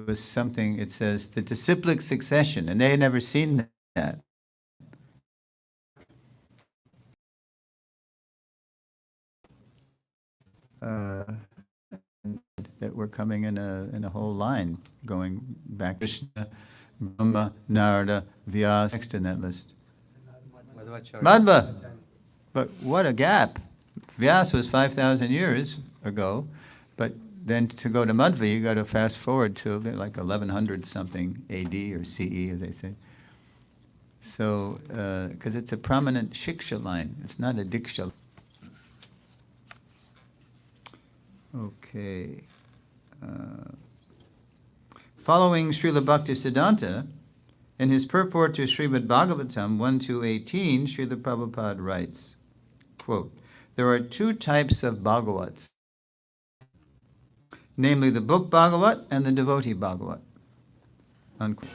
was something, it says, the disciplic succession, and they had never seen that. That were coming in a whole line, going back to Krishna, Brahma, Narada, Vyasa, next in that list. Madhva. But what a gap. Vyasa was 5,000 years ago, but then to go to Madhva, you got to fast forward to like 1100 something AD or CE, as they say. So, because it's a prominent shiksha line, it's not a diksha. Okay. Following Srila Bhaktisiddhanta, in his purport to Srimad Bhagavatam 1.2.18, Srila Prabhupada writes, quote, there are two types of Bhagavats, namely the book Bhagavat and the devotee Bhagavat. Unquote.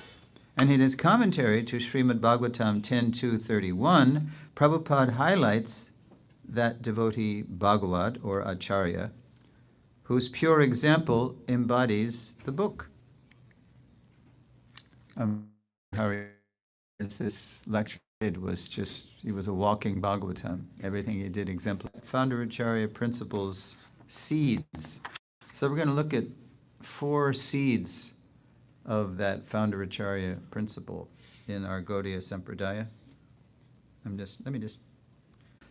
And in his commentary to Srimad Bhagavatam 10.2.31, Prabhupada highlights that devotee Bhagavat, or Acharya, whose pure example embodies the book. This lecture was just, he was a walking Bhagavatam. Everything he did exemplified. Founder Acharya principles, seeds. So we're going to look at 4 seeds of that Founder Acharya principle in our Gaudiya Sampradaya.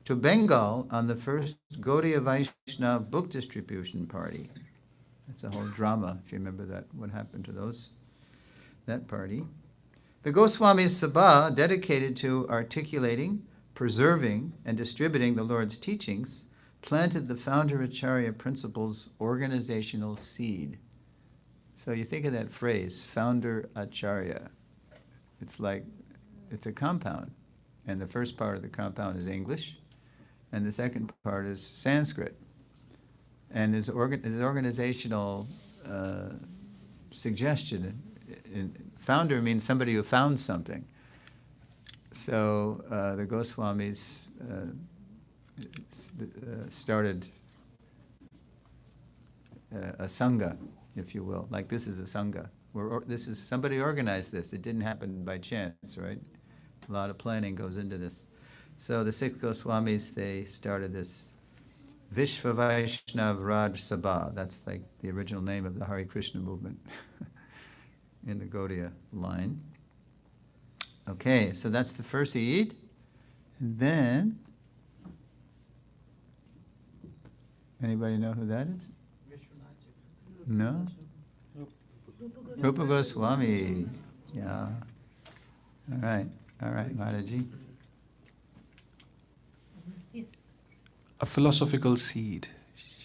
To Bengal on the first Gaudiya Vaishnava book distribution party. That's a whole drama, if you remember that, what happened to that party. The Goswami Sabha, dedicated to articulating, preserving, and distributing the Lord's teachings, planted the Founder Acharya principle's organizational seed. So you think of that phrase, Founder Acharya. It's like, it's a compound. And the first part of the compound is English, and the second part is Sanskrit. And there's organizational suggestion. Founder means somebody who found something. So the Goswamis started a sangha, if you will. Like this is a sangha. Somebody organized this. It didn't happen by chance, right? A lot of planning goes into this. So the 6 Goswamis, they started this Vishva Vaishnav Raj Sabha. That's like the original name of the Hare Krishna movement in the Gaudiya line. Okay, so that's the first seed. And then, anybody know who that is? No? Rupa Goswami. Yeah. All right, Mataji. A philosophical seed.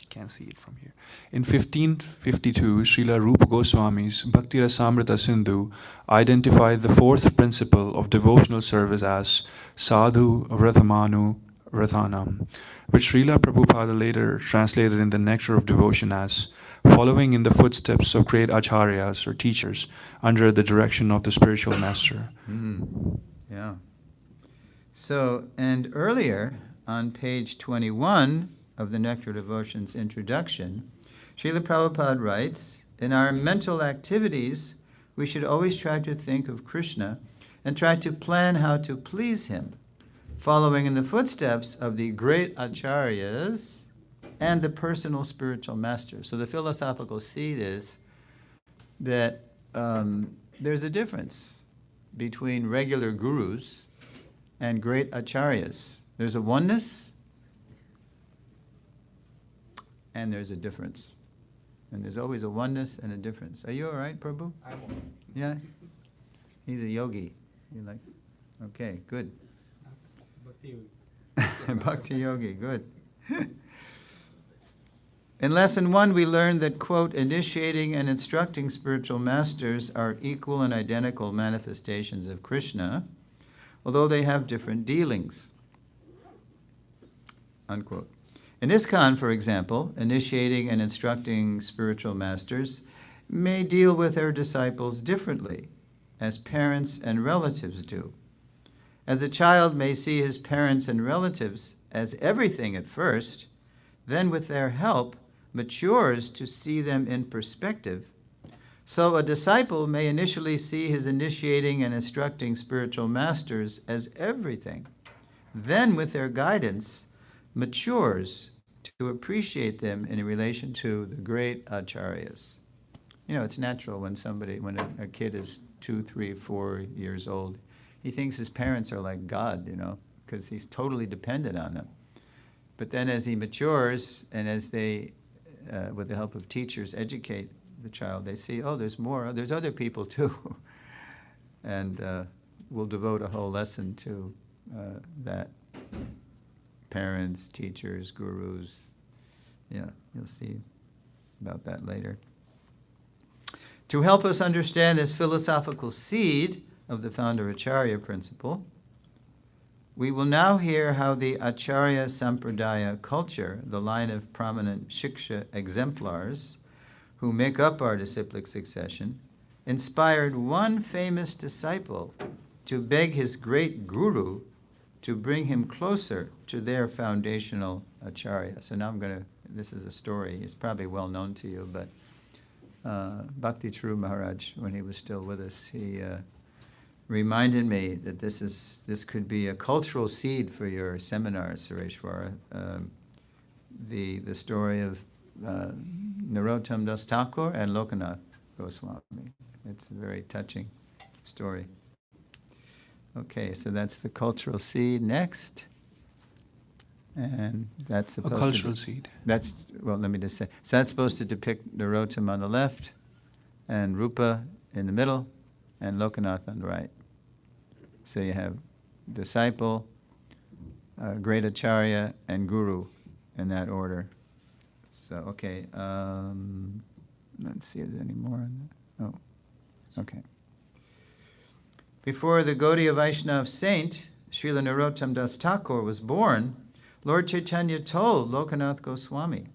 You can't see it from here. In 1552, Srila Rupa Goswami's Bhakti Rasamrita Sindhu identified the 4th principle of devotional service as Sadhu Vratamanu Rathanam, which Srila Prabhupada later translated in the Nectar of Devotion as following in the footsteps of great acharyas or teachers under the direction of the spiritual master. Yeah. So, and earlier, on page 21 of the Nectar Devotion's introduction, Srila Prabhupada writes, in our mental activities, we should always try to think of Krishna and try to plan how to please him, following in the footsteps of the great acharyas and the personal spiritual master. So the philosophical seed is that there's a difference between regular gurus and great acharyas. There's a oneness, and there's a difference. And there's always a oneness and a difference. Are you all right, Prabhu? I'm all right. Yeah? He's a yogi. You like? Okay, good. Bhakti yogi. Bhakti yogi, good. In lesson 1, we learned that, quote, initiating and instructing spiritual masters are equal and identical manifestations of Krishna, although they have different dealings. Unquote. In ISKCON, for example, initiating and instructing spiritual masters may deal with their disciples differently, as parents and relatives do. As a child may see his parents and relatives as everything at first, then with their help matures to see them in perspective, So a disciple may initially see his initiating and instructing spiritual masters as everything, then with their guidance matures to appreciate them in relation to the great acharyas. It's natural when a kid is 2, 3, 4 years old, he thinks his parents are like God, because he's totally dependent on them. But then as he matures, and as they, with the help of teachers, educate the child, they see, oh, there's other people too. And we'll devote a whole lesson to that. Parents, teachers, gurus. Yeah, you'll see about that later. To help us understand this philosophical seed of the founder Acharya principle, we will now hear how the Acharya Sampradaya culture, the line of prominent Shiksha exemplars who make up our disciplic succession, inspired one famous disciple to beg his great guru to bring him closer to their foundational Acharya. So now this is a story, it's probably well known to you, but Bhakti Charu Maharaj, when he was still with us, he reminded me that this could be a cultural seed for your seminars, Suresvara. The story of Narottam Das Thakur and Lokanath Goswami. It's a very touching story. Okay, so that's the cultural seed. Next. And that's supposed A cultural seed. Let me just say. So that's supposed to depict Narottam on the left, and Rupa in the middle, and Lokanath on the right. So you have disciple, great acharya, and guru in that order. So, okay. Let's see if there's any more on that. Oh, okay. Before the Gaudiya Vaishnava saint, Srila Narottam Das Thakur, was born, Lord Chaitanya told Lokanath Goswami,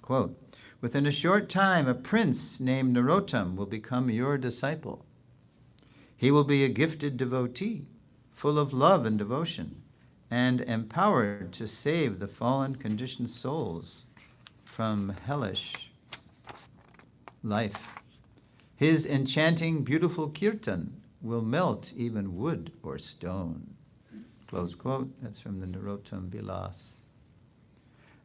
quote, "Within a short time, a prince named Narottam will become your disciple. He will be a gifted devotee, full of love and devotion, and empowered to save the fallen conditioned souls from hellish life. His enchanting, beautiful kirtan will melt even wood or stone." Close quote. That's from the Narottam Vilas.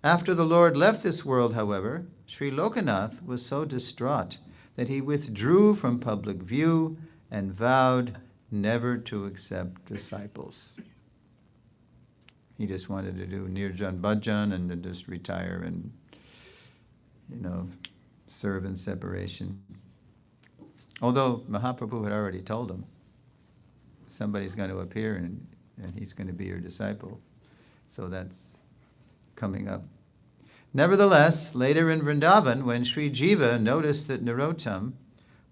After the Lord left this world, however, Sri Lokanath was so distraught that he withdrew from public view and vowed never to accept disciples. He just wanted to do Nirjan Bhajan and then just retire and, serve in separation. Although Mahaprabhu had already told him, somebody's going to appear and he's going to be your disciple. So that's coming up. Nevertheless, later in Vrindavan, when Sri Jiva noticed that Narottam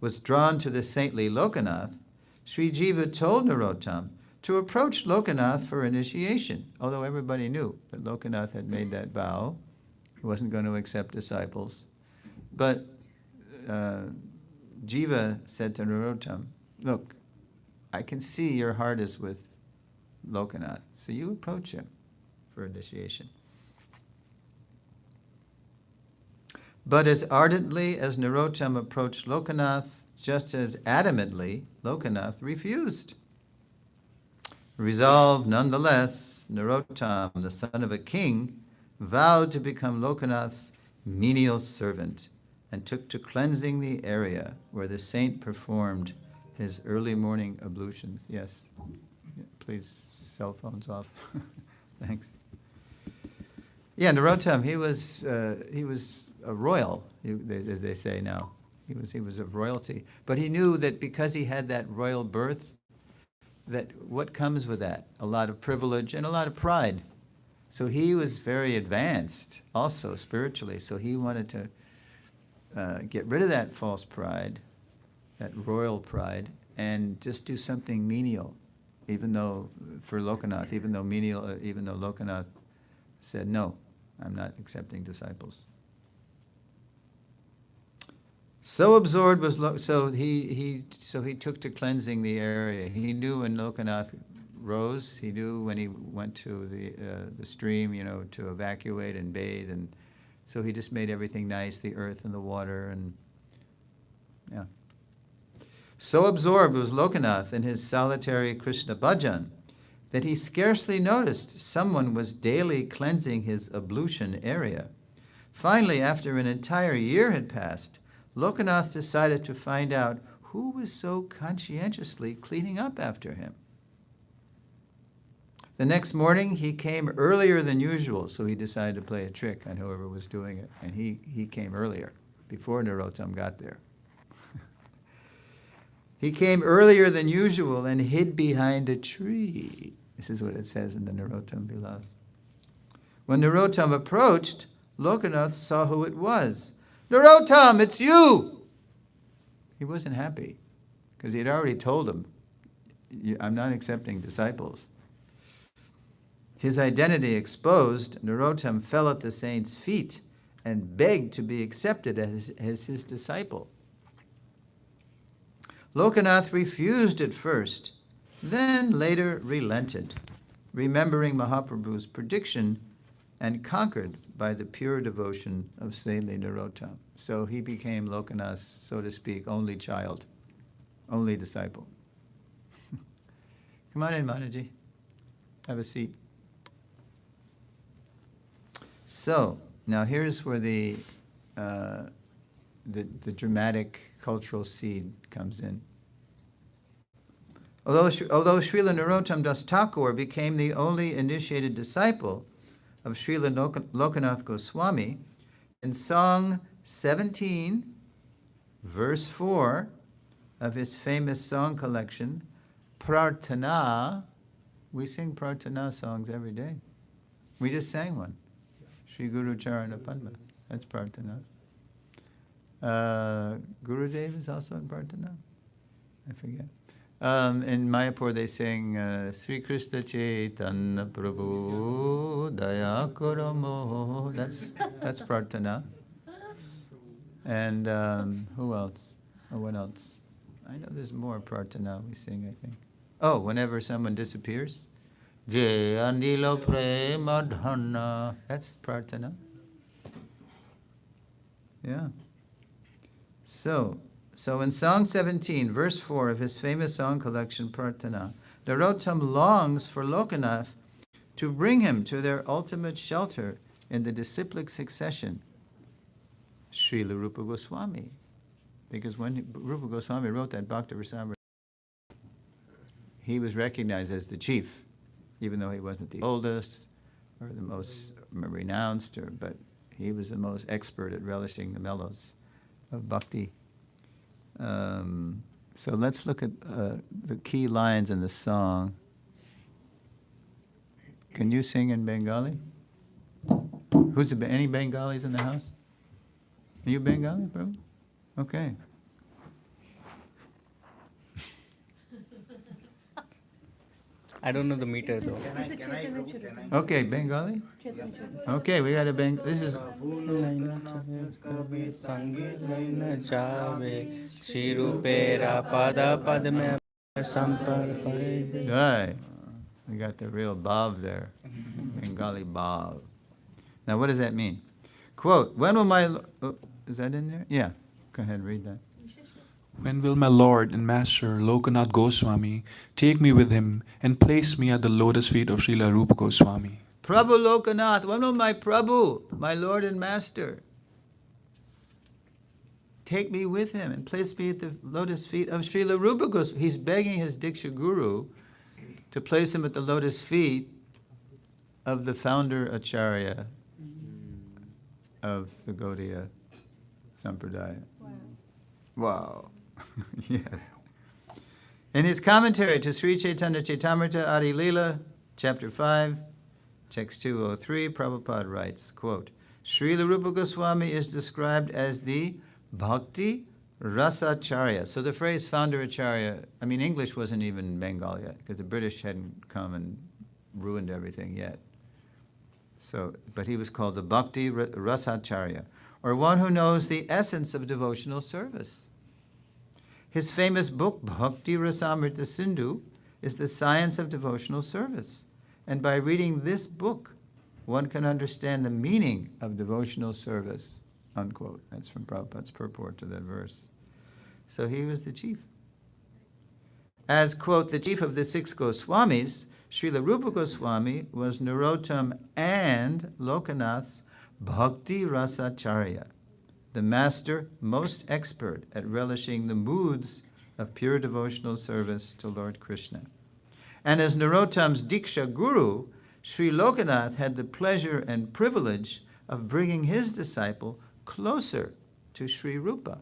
was drawn to the saintly Lokanath, Sri Jiva told Narottam to approach Lokanath for initiation, although everybody knew that Lokanath had made that vow. He wasn't going to accept disciples. But Jiva said to Narottam, "Look, I can see your heart is with Lokanath, so you approach him for initiation." But as ardently as Narottam approached Lokanath, just as adamantly Lokanath refused. Resolved nonetheless, Narottam, the son of a king, vowed to become Lokanath's menial servant and took to cleansing the area where the saint performed his early morning ablutions. Yes, please, cell phones off. Thanks. Yeah, Narottam, he was a royal, as they say now. He was of royalty. But he knew that because he had that royal birth, that what comes with that? A lot of privilege and a lot of pride. So he was very advanced also spiritually. So he wanted to get rid of that false pride, that royal pride, and just do something menial, even though for Lokanath, even though Lokanath said, "No, I'm not accepting disciples." So absorbed was so he took to cleansing the area. He knew when Lokanath rose. He knew when he went to the stream, to evacuate and bathe, and so he just made everything nice, the earth and the water, and Yeah. So absorbed was Lokanath in his solitary Krishna bhajan that he scarcely noticed someone was daily cleansing his ablution area. Finally, after an entire year had passed, Lokanath decided to find out who was so conscientiously cleaning up after him. The next morning, he came earlier than usual, so he decided to play a trick on whoever was doing it, and he came earlier, before Narottam got there. He came earlier than usual and hid behind a tree. This is what it says in the Narottam Vilas. When Narottam approached, Lokanath saw who it was. Narottam, it's you! He wasn't happy, because he had already told him, I'm not accepting disciples. His identity exposed, Narottam fell at the saint's feet and begged to be accepted as his disciple. Lokanath refused at first, then later relented, remembering Mahaprabhu's prediction and conquered by the pure devotion of Saintly Narottam. So he became Lokanath's, so to speak, only child, only disciple. Come on in, Manaji. Have a seat. So, now here's where the dramatic cultural seed comes in. Although Srila Narottam Das Thakur became the only initiated disciple of Srila Lokanath Goswami, in Song 17, verse 4 of his famous song collection, Prarthana, we sing Prarthana songs every day. We just sang one. Sri Guru Charana Padma. That's Prarthana. Gurudev is also in Prarthana. I forget. In Mayapur they sing Sri Krishna Chaitanya Prabhu Daya Karamo. That's Prarthana. And who else? Oh, what else? I know there's more Prarthana we sing, I think. Oh, whenever someone disappears. Jai Anilo Premadhana. That's Prarthana. Yeah. So in Song 17, verse 4 of his famous song collection, Prarthana, Narottam longs for Lokanath to bring him to their ultimate shelter in the disciplic succession, Srila Rupa Goswami. Because when Rupa Goswami wrote that Bhakti Rasamrita, he was recognized as the chief, even though he wasn't the oldest or the most renounced, but he was the most expert at relishing the mellows of bhakti. So let's look at the key lines in the song. Can you sing in Bengali? Any Bengalis in the house? Are you Bengali, Prabhu? Okay. I don't know the meter though. Okay, Bengali? Okay, we got a This is... Right. We got the real bhav there. Bengali bhav. Now what does that mean? Quote, when will my... is that in there? Yeah. Go ahead, read that. When will my Lord and Master Lokanath Goswami take me with him and place me at the lotus feet of Srila Rupa Goswami? Prabhu Lokanath, when will my Prabhu, my Lord and Master, take me with him and place me at the lotus feet of Srila Rupa Goswami? He's begging his Diksha Guru to place him at the lotus feet of the founder Acharya of the Gaudiya Sampradaya. Wow. Yes. In his commentary to Sri Chaitanya Chaitamrita Adi Leela, chapter 5, text 203, Prabhupada writes, quote, Srila Rupa Goswami is described as the Bhakti Rasacharya. So the phrase founder Acharya, English wasn't even Bengal yet, because the British hadn't come and ruined everything yet. But he was called the Bhakti Rasacharya, or one who knows the essence of devotional service. His famous book, Bhakti Rasamrita Sindhu, is the science of devotional service. And by reading this book, one can understand the meaning of devotional service, unquote. That's from Prabhupada's purport to that verse. So he was the chief. As, quote, the chief of the six Goswamis, Srila Rupa Goswami was Narottam and Lokanath's Bhakti Rasacharya, the master most expert at relishing the moods of pure devotional service to Lord Krishna. And as Narottam's Diksha Guru, Sri Lokanath had the pleasure and privilege of bringing his disciple closer to Sri Rupa,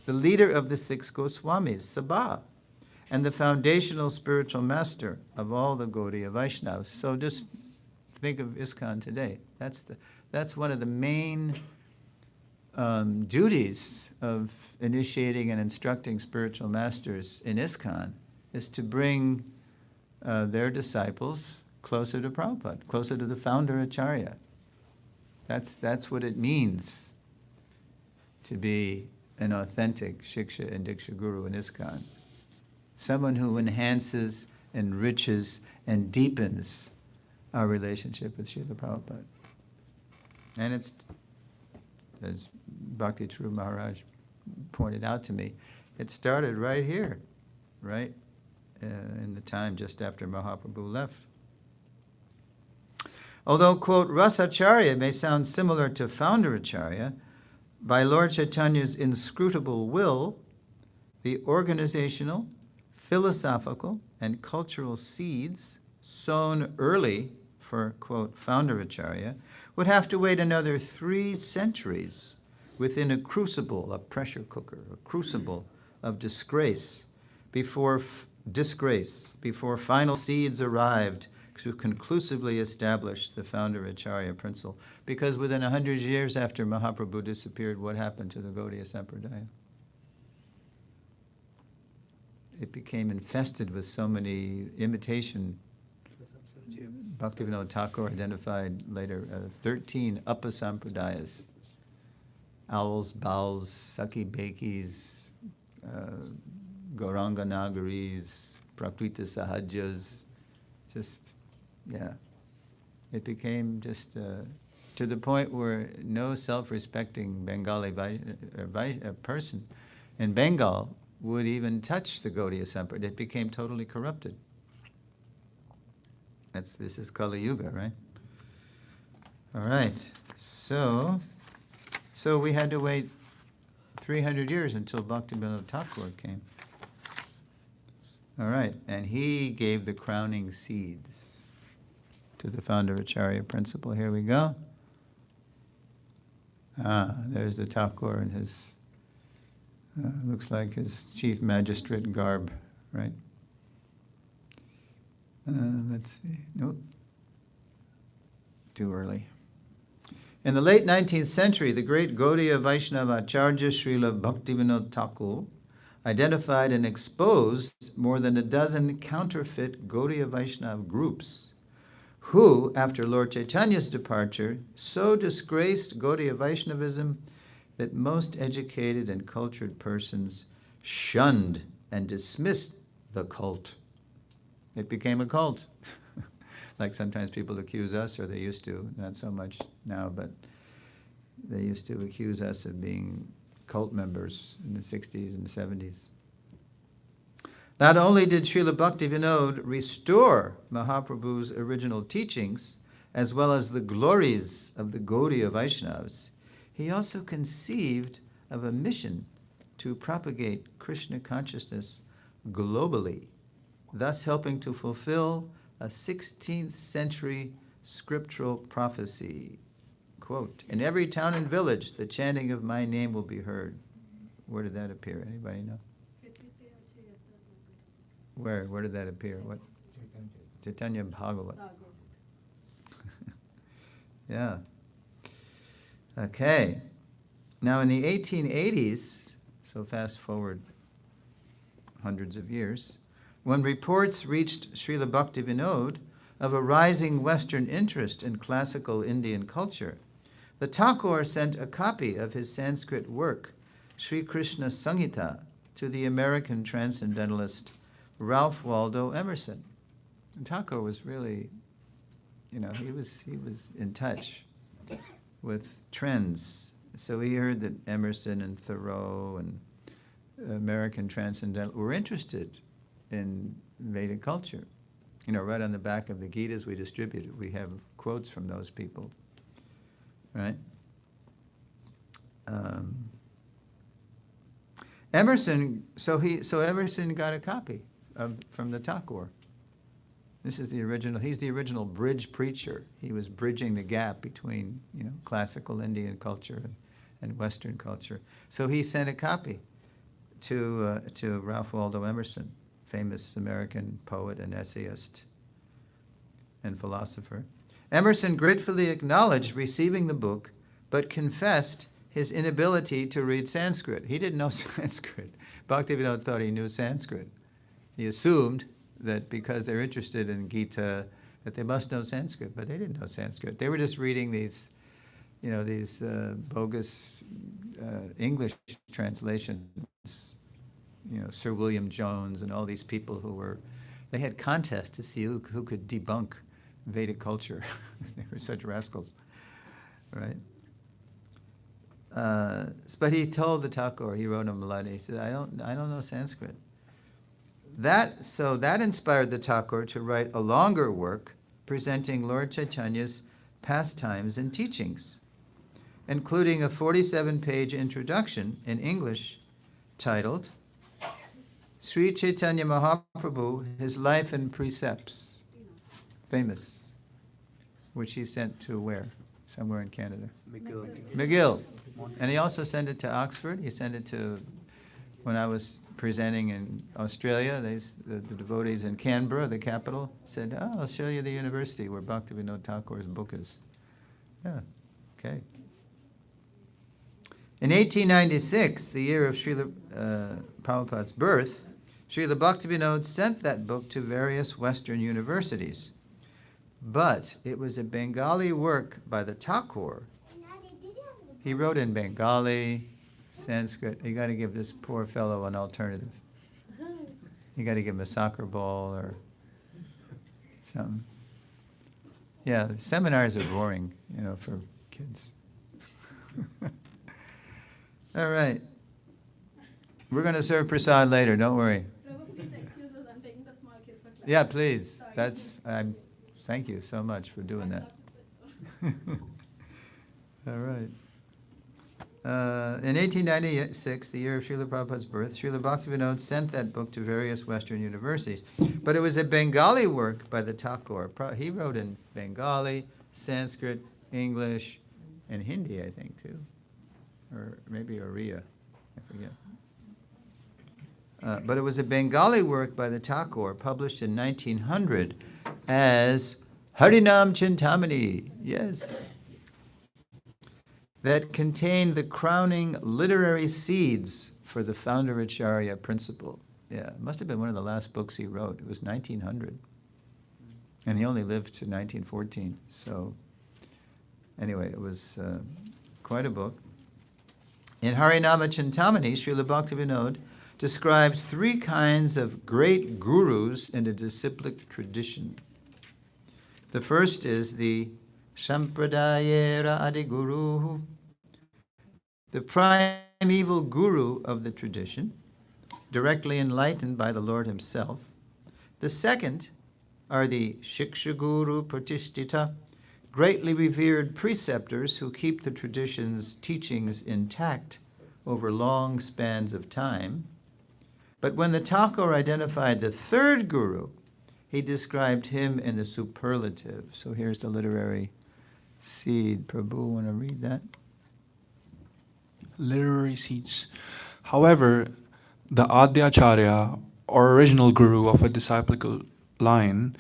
the leader of the six Goswamis, Sabha, and the foundational spiritual master of all the Gaudiya Vaishnavas. So just think of ISKCON today. That's one of the main duties of initiating and instructing spiritual masters in ISKCON, is to bring their disciples closer to Prabhupada, closer to the founder Acharya. That's what it means to be an authentic Shiksha and Diksha Guru in ISKCON. Someone who enhances, enriches, and deepens our relationship with Srila Prabhupada. And it's, as Bhakti True Maharaj pointed out to me, it started right here, right in the time just after Mahaprabhu left. Although, quote, Rasacharya may sound similar to Founder Acharya, by Lord Chaitanya's inscrutable will, the organizational, philosophical, and cultural seeds sown early for, quote, Founder Acharya would have to wait another 3 centuries within a crucible, a pressure cooker, a crucible of disgrace before final seeds arrived to conclusively establish the Founder Acharya principle. Because within 100 years after Mahaprabhu disappeared, what happened to the Gaudiya Sampradaya? It became infested with so many imitation. Bhaktivinoda Thakur identified later 13 Upasampradayas. Owls, Bowls, Saki Bekis, Gauranga Nagaris, Prakrita Sahajas, just, yeah. It became just to the point where no self-respecting Bengali person in Bengal would even touch the Gaudiya Sampradaya. It became totally corrupted. This is Kali Yuga, right? All right. So we had to wait 300 years until Bhaktivinoda Thakur came. All right, and he gave the crowning seeds to the Founder Acharya principle. Here we go. There's the Thakur in his, looks like his chief magistrate garb, right? Let's see. Nope. Too early. In the late 19th century, the great Gaudiya Vaishnava Acharya Srila Bhaktivinoda Thakur identified and exposed more than a dozen counterfeit Gaudiya Vaishnava groups who, after Lord Chaitanya's departure, so disgraced Gaudiya Vaishnavism that most educated and cultured persons shunned and dismissed the cult. It became a cult. Like sometimes people accuse us, or they used to, not so much now, but they used to accuse us of being cult members in the 60s and 70s. Not only did Srila Bhaktivinoda restore Mahaprabhu's original teachings, as well as the glories of the Gaudiya Vaishnavas, he also conceived of a mission to propagate Krishna consciousness globally, thus helping to fulfill a 16th century scriptural prophecy. Quote, in every town and village, the chanting of my name will be heard. Where did that appear? Anybody know? Where did that appear? What? Chaitanya Bhagavat. Yeah. Okay. Now in the 1880s, so fast forward hundreds of years, when reports reached Srila Bhaktivinoda of a rising Western interest in classical Indian culture, the Thakur sent a copy of his Sanskrit work, Sri Krishna Samhita, to the American transcendentalist Ralph Waldo Emerson. And Thakur was really, he was in touch with trends. So he heard that Emerson and Thoreau and American transcendental were interested in Vedic culture. Right on the back of the Gitas we distributed, we have quotes from those people, right? Emerson, so Emerson got a copy from the Thakur. This is the original. He's the original bridge preacher. He was bridging the gap between classical Indian culture and Western culture. So he sent a copy to Ralph Waldo Emerson, famous American poet and essayist and philosopher. Emerson gratefully acknowledged receiving the book, but confessed his inability to read Sanskrit. He didn't know Sanskrit. Bhaktivinoda thought he knew Sanskrit. He assumed that because they're interested in Gita, that they must know Sanskrit, but they didn't know Sanskrit. They were just reading these bogus English translations, Sir William Jones and all these people they had contests to see who could debunk Vedic culture. They were such rascals, right? But he told the Thakur, he wrote him a letter, he said, I don't know Sanskrit. That inspired the Thakur to write a longer work presenting Lord Chaitanya's pastimes and teachings, including a 47-page introduction in English titled Sri Chaitanya Mahaprabhu, His Life and Precepts, famous, which he sent to where? Somewhere in Canada. McGill. And he also sent it to Oxford. He sent it to, when I was presenting in Australia, the devotees in Canberra, the capital, said, I'll show you the university where Bhaktivinoda Thakur's book is. Yeah, okay. In 1896, the year of Srila Prabhupada's birth, Srila Bhaktivinoda sent that book to various Western universities. But it was a Bengali work by the Thakur. He wrote in Bengali, Sanskrit. You got to give this poor fellow an alternative. You got to give him a soccer ball or something. Yeah, the seminars are boring, for kids. All right. We're going to serve prasad later. Don't worry. Prabhu, please excuse us. I'm taking the small kids for class. Yeah, please. Sorry. Thank you so much for doing that. All right. In 1896, the year of Srila Prabhupada's birth, Srila Bhaktivinoda sent that book to various Western universities. But it was a Bengali work by the Thakur. He wrote in Bengali, Sanskrit, English, and Hindi, I think, too. Or maybe Oriya, I forget. But it was a Bengali work by the Thakur, published in 1900 as Harinam Chintamani. Yes. That contained the crowning literary seeds for the founder Acharya principle. Yeah, it must have been one of the last books he wrote. It was 1900. And he only lived to 1914. So anyway, it was quite a book. In Harinama Chintamani, Srila Bhaktivinoda describes three kinds of great gurus in a disciplic tradition. The first is the Sampradayera Adiguru, the primeval guru of the tradition, directly enlightened by the Lord himself. The second are the Shikshaguru Pratishtita, greatly revered preceptors who keep the tradition's teachings intact over long spans of time. But when the Thakur identified the third guru, he described him in the superlative. So here's the literary seed. Prabhu, want to read that? Literary seeds. However, the Adyacharya, or original guru of a disciplical line,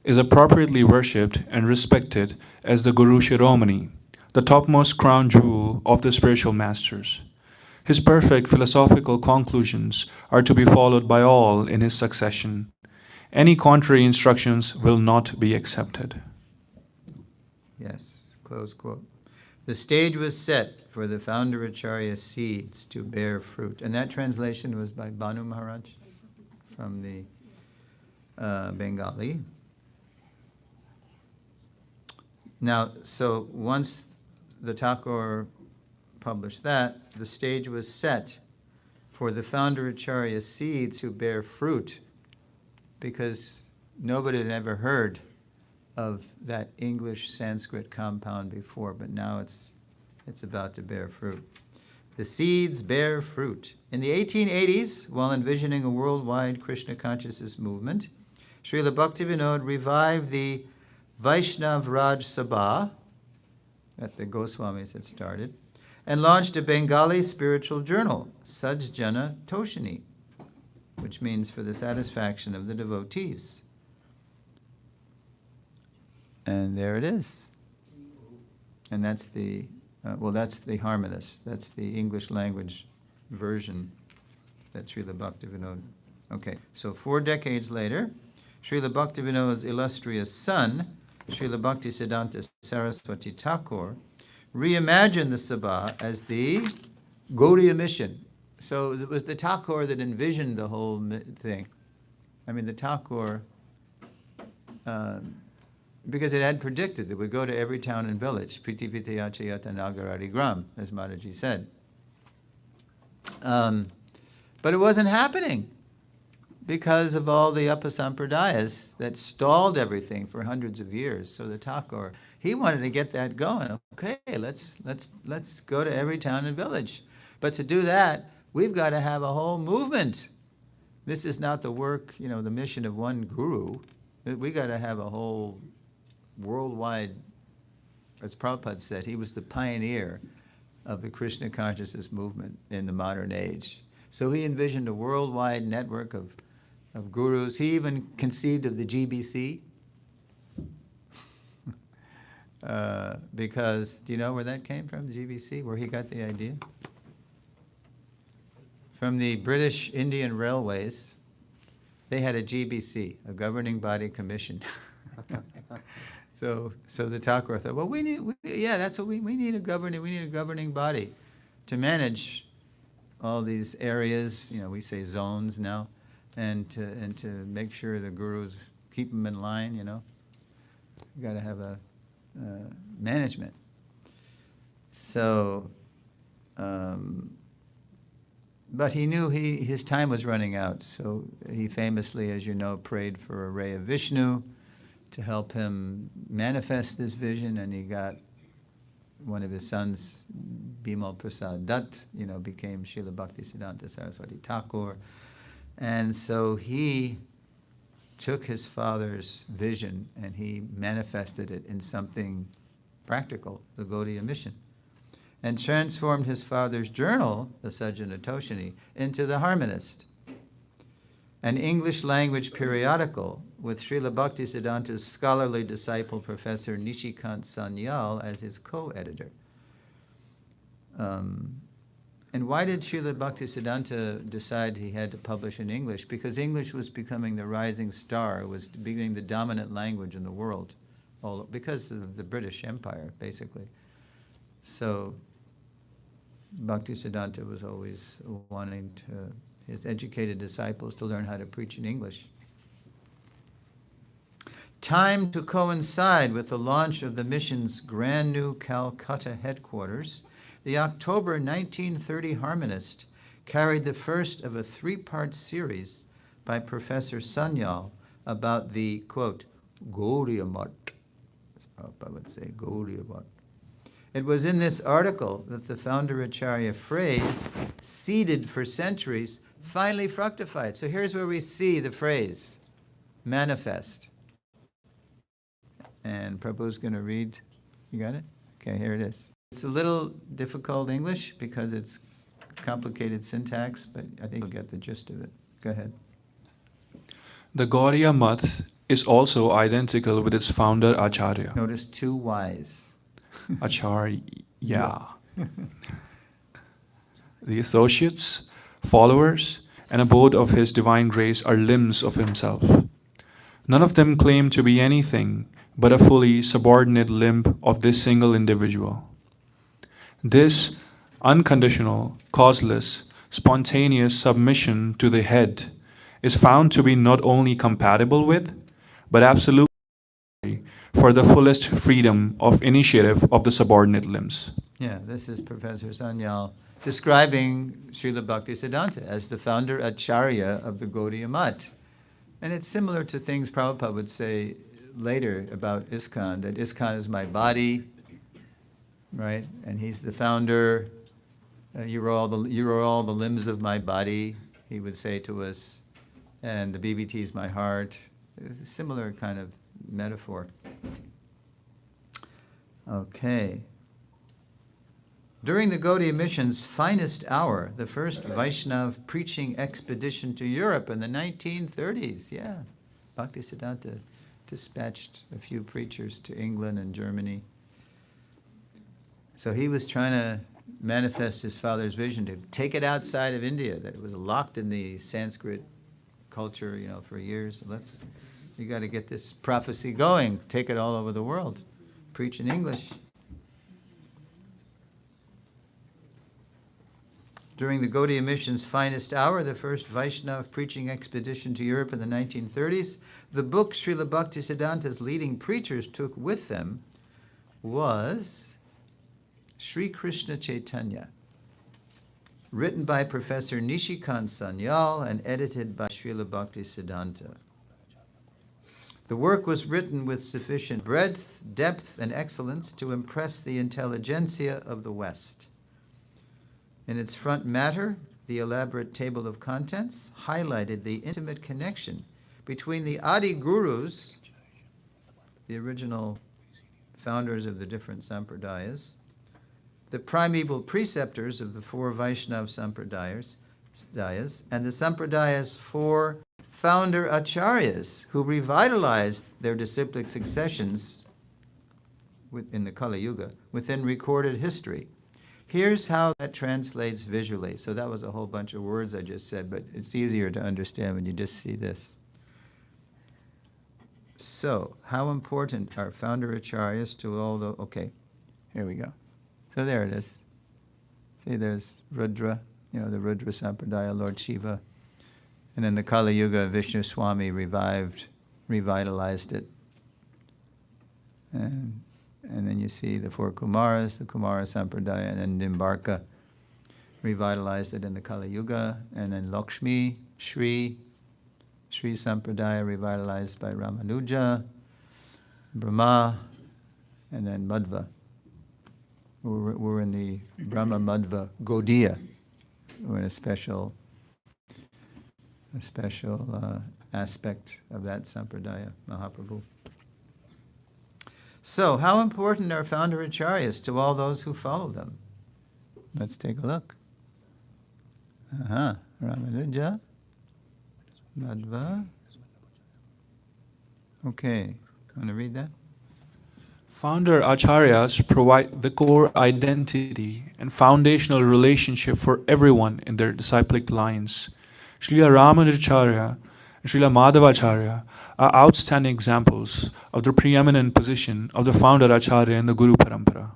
is appropriately worshipped and respected as the Guru Shiromani, the topmost crown jewel of the spiritual masters. His perfect philosophical conclusions are to be followed by all in his succession. Any contrary instructions will not be accepted. Yes, close quote. The stage was set for the founder Acharya's seeds to bear fruit. And that translation was by Banu Maharaj from the Bengali. Now, so once the Thakur published that, the stage was set for the founder Acharya seeds who bear fruit, because nobody had ever heard of that English Sanskrit compound before, but now it's about to bear fruit. The seeds bear fruit. In the 1880s, while envisioning a worldwide Krishna consciousness movement, Srila Bhaktivinoda revived the Vaishnav Raj Sabha that the Goswamis had started, and launched a Bengali spiritual journal, Sajjana Toshini, which means for the satisfaction of the devotees. And there it is. And that's the, that's the harmonious. That's the English language version that Srila Bhaktivinoda. Okay, so 4 decades later, Srila Bhaktivinoda's illustrious son, Srila Bhaktisiddhanta Saraswati Thakur, reimagined the Sabha as the Gaudiya mission. So it was the Thakur that envisioned the whole thing. I mean, the Thakur, because it had predicted it would go to every town and village, Priti Vitayachayata Nagaradi Gram, as Mataji said. But it wasn't happening because of all the upasampradayas that stalled everything for hundreds of years. So the Thakur, he wanted to get that going. Okay, let's go to every town and village. But to do that, we've got to have a whole movement. This is not the work, the mission of one guru. We got to have a whole worldwide, as Prabhupada said, he was the pioneer of the Krishna consciousness movement in the modern age. So he envisioned a worldwide network of gurus. He even conceived of the GBC. Because, do you know where that came from, the GBC, where he got the idea? From the British Indian Railways, they had a GBC, a governing body commission. So the Thakur thought, well, that's what we need a governing body to manage all these areas. We say zones now, and to make sure the gurus keep them in line. You got to have a management. So, but he knew his time was running out. So he famously, as you know, prayed for a ray of Vishnu to help him manifest this vision, and he got one of his sons, Bimal Prasad Dutt, became Srila Bhaktisiddhanta Saraswati Thakur. And so he took his father's vision and he manifested it in something practical, the Gaudiya mission, and transformed his father's journal, the Sajjana Toshini, into the Harmonist, an English language periodical with Srila Bhaktisiddhanta's scholarly disciple, Professor Nishikant Sanyal, as his co-editor. And why did Srila Bhaktisiddhanta decide he had to publish in English? Because English was becoming the rising star. It was becoming the dominant language in the world, because of the British Empire, basically. So Bhaktisiddhanta was always wanting his educated disciples to learn how to preach in English. Timed to coincide with the launch of the mission's brand new Calcutta headquarters, the October 1930 Harmonist carried the first of a 3-part series by Professor Sanyal about the, quote, Gaudiya Mat, as Prabhupada would say, Gaudiya Mat. It was in this article that the founder Acharya phrase, seeded for centuries, finally fructified. So here's where we see the phrase, manifest. And Prabhu's going to read. You got it? Okay, here it is. It's a little difficult English because it's complicated syntax, but I think you'll get the gist of it. Go ahead. The Gaudiya Math is also identical with its founder Acharya. Notice 2 Y's. Acharya. The associates, followers, and abode of his divine grace are limbs of himself. None of them claim to be anything but a fully subordinate limb of this single individual. This unconditional, causeless, spontaneous submission to the head is found to be not only compatible with, but absolutely for the fullest freedom of initiative of the subordinate limbs. Yeah, this is Professor Sanyal describing Srila Bhaktisiddhanta as the founder Acharya of the Gaudiya Math. And it's similar to things Prabhupada would say later about ISKCON, that ISKCON is my body, right? And he's the founder. You are all the limbs of my body, he would say to us. And the BBT is my heart. It's a similar kind of metaphor. Okay. During the Gaudiya mission's finest hour, the first Vaishnav preaching expedition to Europe in the 1930s, yeah, Bhaktisiddhanta dispatched a few preachers to England and Germany. So he was trying to manifest his father's vision to take it outside of India, that it was locked in the Sanskrit culture, for years. You got to get this prophecy going, take it all over the world, preach in English. During the Gaudiya mission's finest hour, the first Vaishnav preaching expedition to Europe in the 1930s, the book Srila Bhaktisiddhanta's leading preachers took with them was Sri Krishna Chaitanya, written by Professor Nishikant Sanyal and edited by Srila Bhaktisiddhanta. The work was written with sufficient breadth, depth, and excellence to impress the intelligentsia of the West. In its front matter, the elaborate table of contents highlighted the intimate connection between the Adi Gurus, the original founders of the different sampradayas, the primeval preceptors of the four Vaishnav sampradayas, and the sampradaya's four founder acharyas who revitalized their disciplic successions in the Kali Yuga within recorded history. Here's how that translates visually. So that was a whole bunch of words I just said, but it's easier to understand when you just see this. So, how important are founder acharyas to all the... Okay, here we go. So there it is. See, there's Rudra, the Rudra Sampradaya, Lord Shiva. And in the Kali Yuga, Vishnu Swami revitalized it. And then you see the four Kumaras, the Kumara Sampradaya, and then Nimbarka revitalized it in the Kali Yuga. And then Lakshmi, Sri Sampradaya revitalized by Ramanuja, Brahma, and then Madhva. We're in the Brahma Madhva Gaudiya. We're in a special aspect of that Sampradaya, Mahaprabhu. So, how important are founder acharyas to all those who follow them? Let's take a look. Ramanuja, Madhva. Okay, want to read that? Founder acharyas provide the core identity and foundational relationship for everyone in their disciplic lines. Srila Ramanujacharya and Srila Madhavacharya are outstanding examples of the preeminent position of the founder Acharya in the Guru Parampara.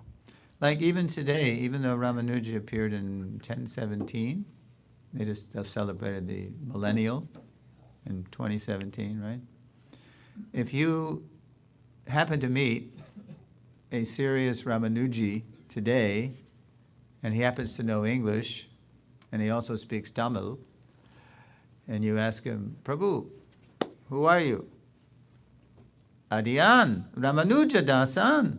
Like even today, even though Ramanuja appeared in 1017, they just celebrated the millennial in 2017, right? If you happen to meet a serious Ramanuji today, and he happens to know English, and he also speaks Tamil, and you ask him, Prabhu, who are you? Adiyan, Ramanuja Dasan.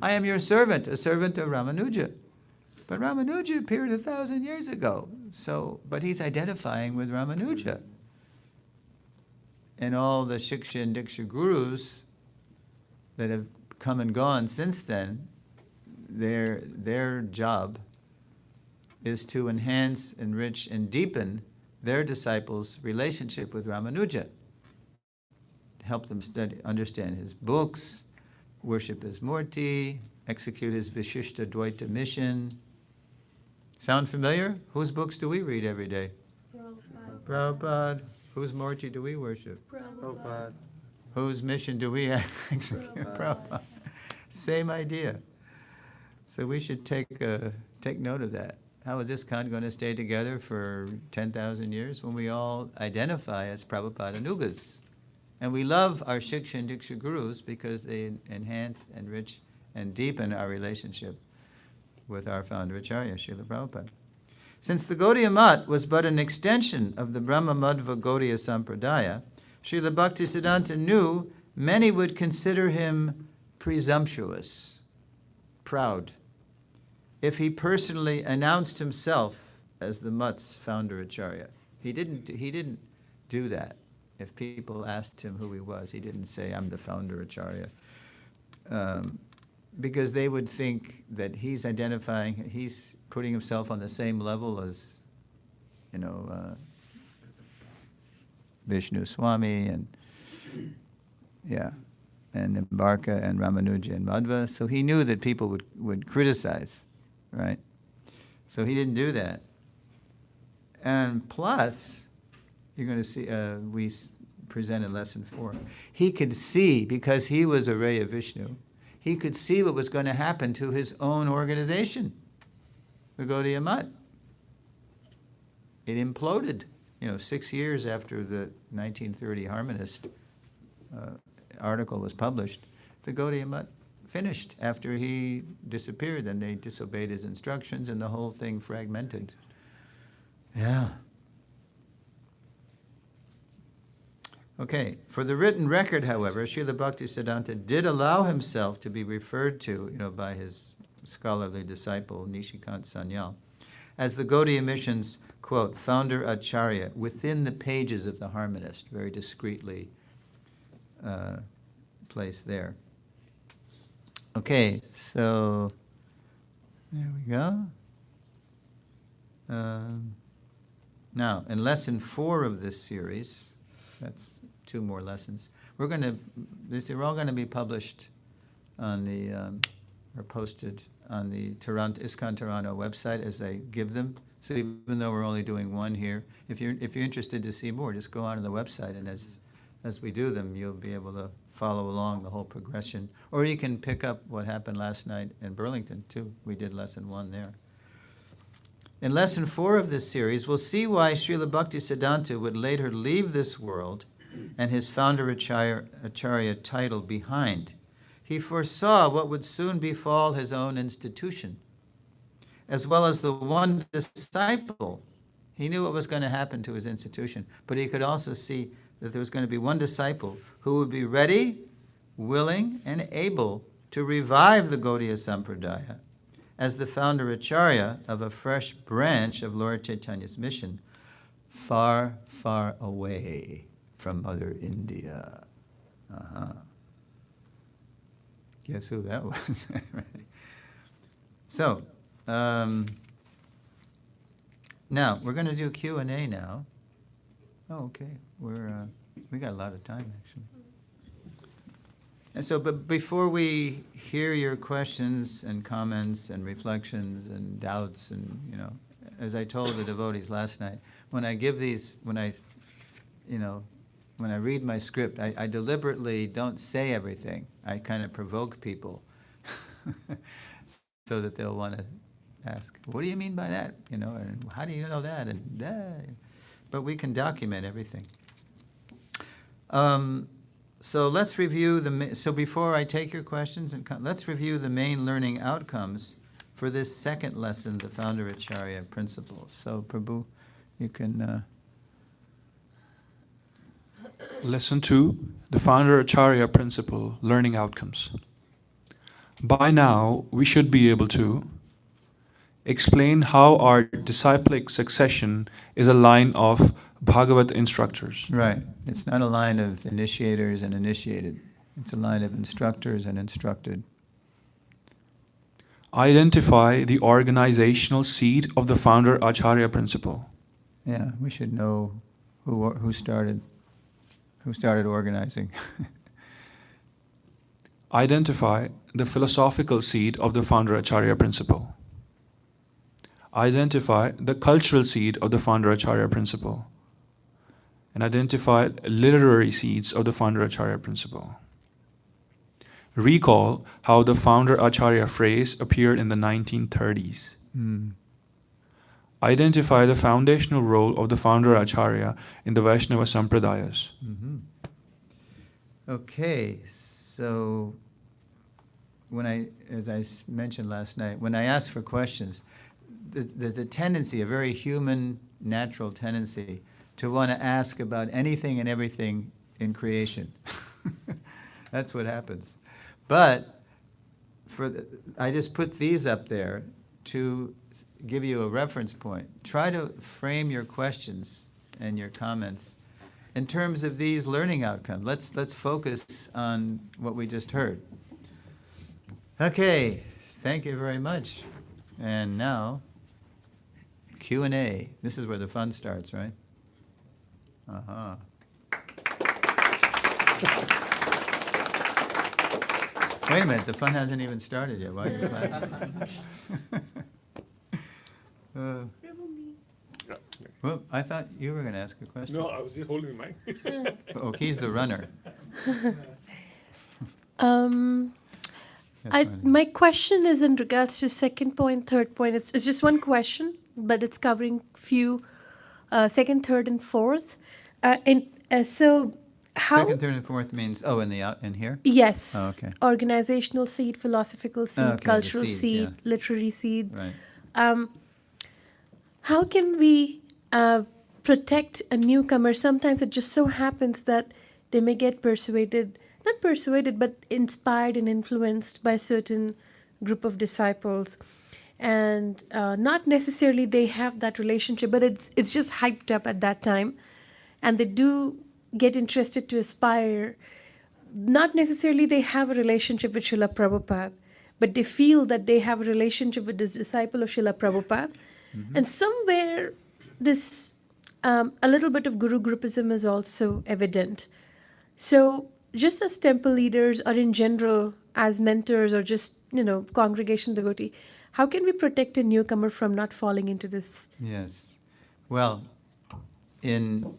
I am your servant, a servant of Ramanuja. But Ramanuja appeared 1,000 years ago, but he's identifying with Ramanuja. And all the Shiksha and Diksha gurus that have come and gone since then, their job is to enhance, enrich, and deepen their disciples' relationship with Ramanuja. Help them understand his books, worship his Murti, execute his Vishishta Dvaita mission. Sound familiar? Whose books do we read every day? Prabhupada. Whose Murti do we worship? Prabhupada. Whose mission do we execute? Prabhupada. Same idea. So we should take note of that. How is this ISKCON going to stay together for 10,000 years when we all identify as Prabhupada Anugas? And we love our Shiksha and Diksha gurus because they enhance, enrich, and deepen our relationship with our founder Acharya, Srila Prabhupada. Since the Gaudiya Mat was but an extension of the Brahma Madhva Gaudiya Sampradaya, Srila Bhaktisiddhanta knew many would consider him presumptuous, proud, if he personally announced himself as the Mat's founder Acharya. He didn't do that. If people asked him who he was, he didn't say, I'm the founder Acharya. Because they would think that he's putting himself on the same level as, Vishnu Swami and Nimbarka and Ramanuja and Madhva. So he knew that people would criticize, right? So he didn't do that. And plus, you're going to see, we presented lesson 4. He could see, because he was a ray of Vishnu, he could see what was going to happen to his own organization, the Gaudiya Mat. It imploded, 6 years after the 1930 Harmonist article was published. The Gaudiya Mat finished after he disappeared. Then they disobeyed his instructions and the whole thing fragmented. Yeah. Okay, for the written record, however, Srila Bhaktisiddhanta did allow himself to be referred to, by his scholarly disciple, Nishikant Sanyal, as the Gaudiya Mission's, quote, founder Acharya, within the pages of the Harmonist, very discreetly placed there. Okay, so there we go. Now, in lesson 4 of this series, that's 2 more lessons. They're all going to be published on the, or posted on the ISKCON Toronto website as they give them. So even though we're only doing 1 here, if you're interested to see more, just go onto the website, and as we do them, you'll be able to follow along the whole progression. Or you can pick up what happened last night in Burlington too. We did lesson 1 there. In lesson 4 of this series, we'll see why Srila Bhaktisiddhanta would later leave this world and his founder Acharya title behind. He foresaw what would soon befall his own institution, as well as the one disciple. He knew what was going to happen to his institution, but he could also see that there was going to be one disciple who would be ready, willing, and able to revive the Gaudiya Sampradaya as the founder Acharya of a fresh branch of Lord Chaitanya's mission, far, far away from Mother India. Guess who that was? So, now we're going to do Q&A now. Oh, okay. We got a lot of time actually. And so, but before we hear your questions and comments and reflections and doubts and, as I told the devotees last night, when I give these, when I read my script, I deliberately don't say everything. I kind of provoke people so that they'll want to ask, what do you mean by that? And how do you know that? But we can document everything. So let's review so before I take your questions, let's review the main learning outcomes for this second lesson, the Founder Acharya Principles. So Prabhu, you can... Lesson 2, the Founder Acharya Principle, Learning Outcomes. By now, we should be able to explain how our disciplic succession is a line of Bhagavat instructors. Right. It's not a line of initiators and initiated. It's a line of instructors and instructed. Identify the organizational seed of the Founder Acharya Principle. Yeah, we should know who started organizing. Identify the philosophical seed of the Founder Acharya Principle. Identify the cultural seed of the Founder Acharya Principle. And identify literary seeds of the Founder Acharya Principle. Recall how the Founder Acharya phrase appeared in the 1930s. Identify the foundational role of the Founder Acharya in the Vaishnava Sampradayas. Okay, so as I mentioned last night, when I ask for questions, there's a tendency, a very human, natural tendency, to want to ask about anything and everything in creation. That's what happens. But I just put these up there to give you a reference point. Try to frame your questions and your comments in terms of these learning outcomes. Let's focus on what we just heard. Okay, thank you very much. And now, Q&A. This is where the fun starts, right? Uh-huh. Wait a minute, the fun hasn't even started yet. Why are you clapping? Well, I thought you were going to ask a question. No, I was just holding the mic. Oh, he's the runner. I, my question is in regards to second point, third point. It's just one question, but it's covering few second, third, and fourth. So how? Second, third, and fourth means, oh, in here? Yes. Oh, okay. Organizational seed, philosophical seed, Okay, the cultural seeds, seed, yeah. literary seed. Right. How can we protect a newcomer? Sometimes it just so happens that they may get not persuaded, but inspired and influenced by a certain group of disciples. And not necessarily they have that relationship, but it's just hyped up at that time. And they do get interested to aspire. Not necessarily they have a relationship with Srila Prabhupada, but they feel that they have a relationship with this disciple of Srila Prabhupada. Mm-hmm. And somewhere this, a little bit of Guru Groupism is also evident. So just as temple leaders or in general as mentors or just, congregation devotee, how can we protect a newcomer from not falling into this? Yes. Well, in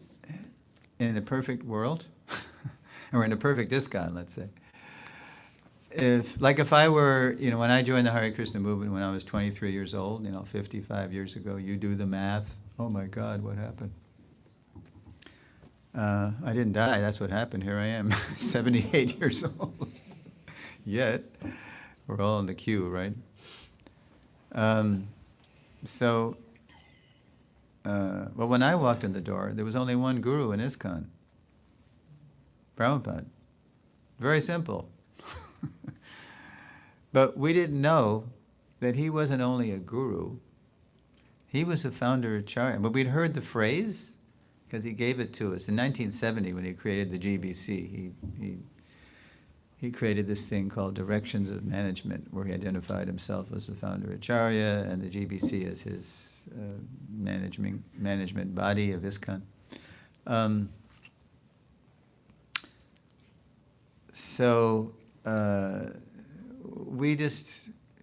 a perfect world, or in a perfect ISKCON, let's say, if I were, when I joined the Hare Krishna movement when I was 23 years old, 55 years ago, you do the math. Oh my God, what happened? I didn't die, that's what happened. Here I am, 78 years old. Yet, we're all in the queue, right? Well, when I walked in the door, there was only one guru in ISKCON, Prabhupada. Very simple. But we didn't know that he wasn't only a guru, he was a founder Acharya. But we'd heard the phrase, because he gave it to us. In 1970, when he created the GBC, he created this thing called Directions of Management, where he identified himself as the founder Acharya and the GBC as his management body of ISKCON.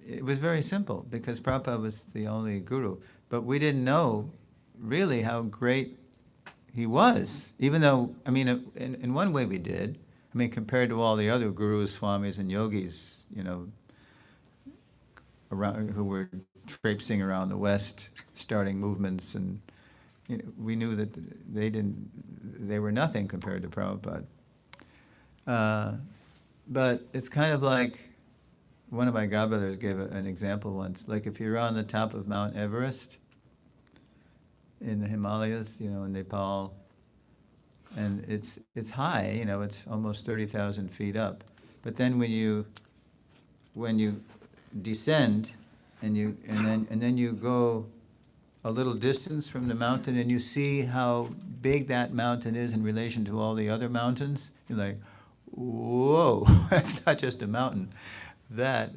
It was very simple, because Prabhupada was the only guru. But we didn't know really how great he was, even though, in one way we did. Compared to all the other gurus, swamis, and yogis, around, who were traipsing around the West, starting movements, and we knew that they were nothing compared to Prabhupada. But it's kind of like, one of my godbrothers gave an example once, like if you're on the top of Mount Everest in the Himalayas, in Nepal, and it's high, it's almost 30,000 feet up. But then when you descend and then you go a little distance from the mountain and you see how big that mountain is in relation to all the other mountains, you're like, whoa, that's not just a mountain. That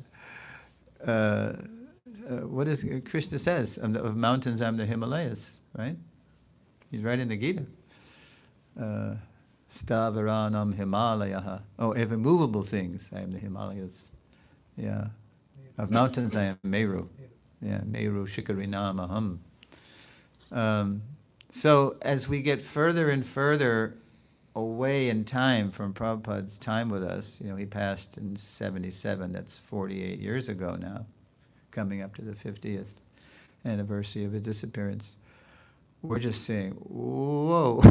what is Krishna says of mountains? I'm the Himalayas, right? He's right in the Gita. Stavaranam Himalayaha. Oh, of immovable things, I am the Himalayas. Yeah. Of mountains, I am Meru. Yeah, Meru Shikarinam Aham. So as we get further and further away in time from Prabhupada's time with us, he passed in 77, that's 48 years ago now, coming up to the 50th anniversary of his disappearance. We're just saying, whoa,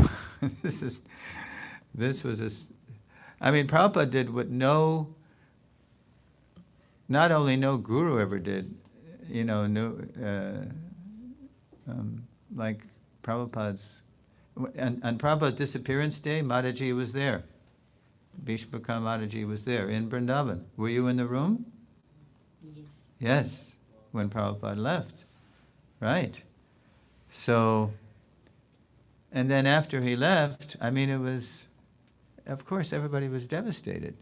Prabhupada did what not only no guru ever did, like Prabhupada's, on Prabhupada's disappearance day, Mataji was there. Bhishmaka Mataji was there in Vrindavan. Were you in the room? Yes, when Prabhupada left. Right. So, and then after he left, I mean, it was, of course, everybody was devastated,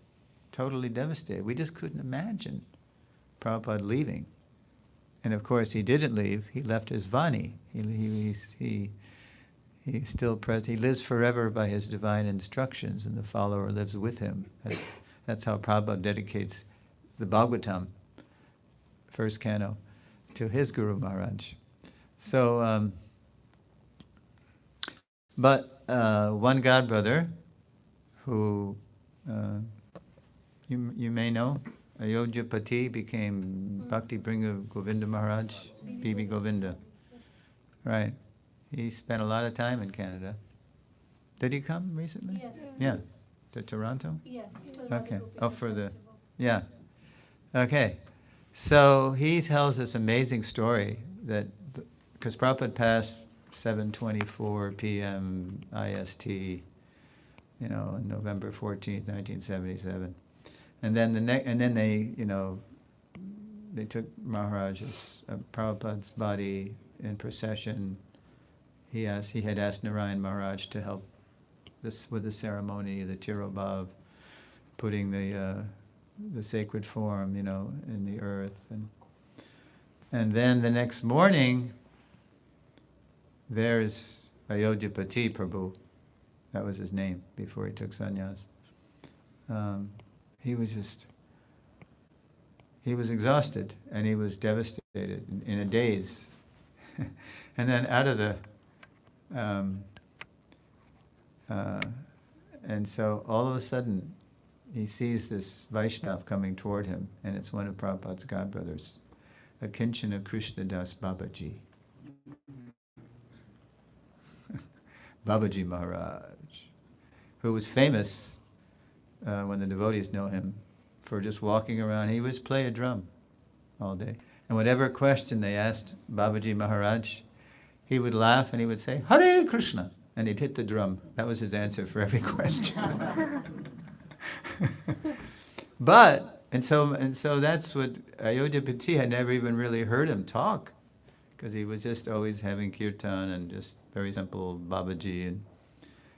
totally devastated. We just couldn't imagine Prabhupada leaving. And of course, he didn't leave. He left his Vani. He's still present. He lives forever by his divine instructions, and the follower lives with him. That's how Prabhupada dedicates the Bhagavatam, first canto, to his Guru Maharaj. So, but one godbrother who you may know, Ayodhyapati, became Bhakti Bringer Govinda Maharaj, B.B. Govinda. Right. He spent a lot of time in Canada. Did he come recently? Yes. Yeah. To Toronto? Yes. Okay. Oh, for the, yeah. Okay. So he tells this amazing story that, because Prabhupada passed 7:24 p.m. IST, on November 14th, 1977. And then they took Maharaj's, Prabhupada's body in procession. He had asked Narayan Maharaj to help this with the ceremony, the Tirobhav, putting the sacred form, in the earth, and then the next morning, there's Ayodhyapati Prabhu. That was his name before he took sannyas. He was exhausted and he was devastated in a daze. And then out of the, and so all of a sudden he sees this Vaishnav coming toward him, and it's one of Prabhupada's godbrothers, Akinchana Krishnadas Babaji. Babaji Maharaj, who was famous when the devotees know him for just walking around. He would play a drum all day. And whatever question they asked Babaji Maharaj, he would laugh and he would say, Hare Krishna, and he'd hit the drum. That was his answer for every question. And so that's what Ayodhyapati had never even really heard him talk, because he was just always having kirtan and just very simple Babaji.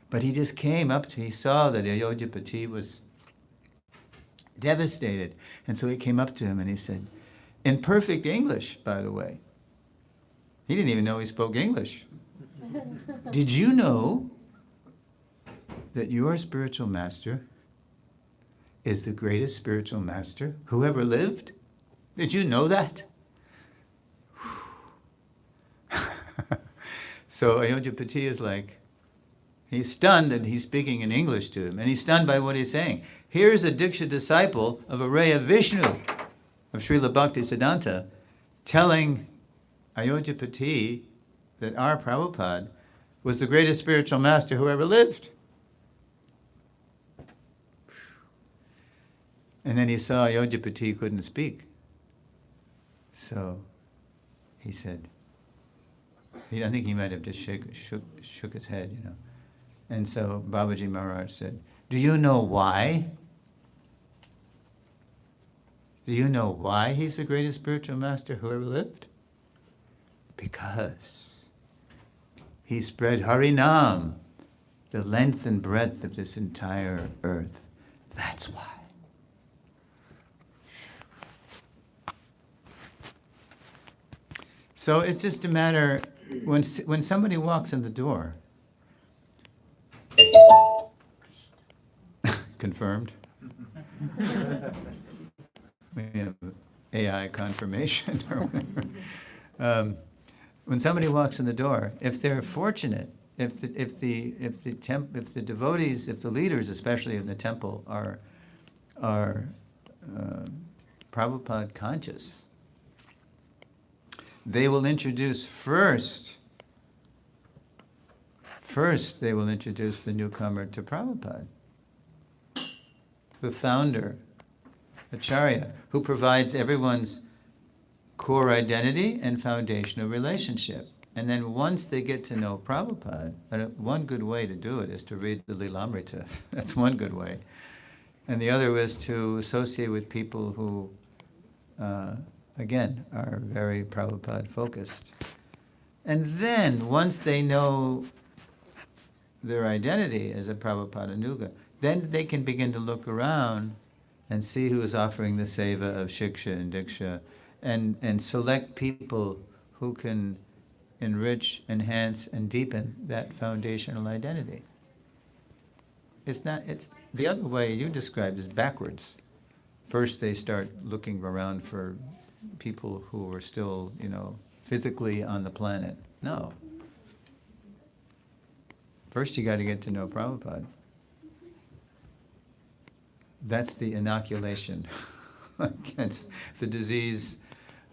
But he just came up he saw that Ayodhyapati was devastated. And so he came up to him and he said, in perfect English, by the way. He didn't even know he spoke English. Did you know that your spiritual master is the greatest spiritual master who ever lived? Did you know that? So Ayodhyapati is like, he's stunned that he's speaking in English to him, and he's stunned by what he's saying. Here's a Diksha disciple of Acarya Vishnu, of Srila Bhaktisiddhanta, telling Ayodhyapati that our Prabhupada was the greatest spiritual master who ever lived. And then he saw Ayodhyapati couldn't speak. So he said, I think he might have just shook his head, And so Babaji Maharaj said, do you know why? Do you know why he's the greatest spiritual master who ever lived? Because he spread Harinam, the length and breadth of this entire earth. That's why. So it's just a matter, when somebody walks in the door, confirmed. We have AI confirmation or whatever. When somebody walks in the door, if they're fortunate, if the devotees, if the leaders, especially in the temple, are Prabhupada conscious, they will introduce first they will introduce the newcomer to Prabhupada, the founder, Acarya, who provides everyone's core identity and foundational relationship. And then once they get to know Prabhupada, one good way to do it is to read the Lilamrita. That's one good way. And the other is to associate with people who, again, are very Prabhupada focused. And then, once they know their identity as a Prabhupada Nuga, then they can begin to look around and see who is offering the seva of Shiksha and Diksha, and select people who can enrich, enhance, and deepen that foundational identity. It's the other way you described is backwards. First they start looking around for people who are still, physically on the planet. No. First you got to get to know Prabhupada. That's the inoculation against the disease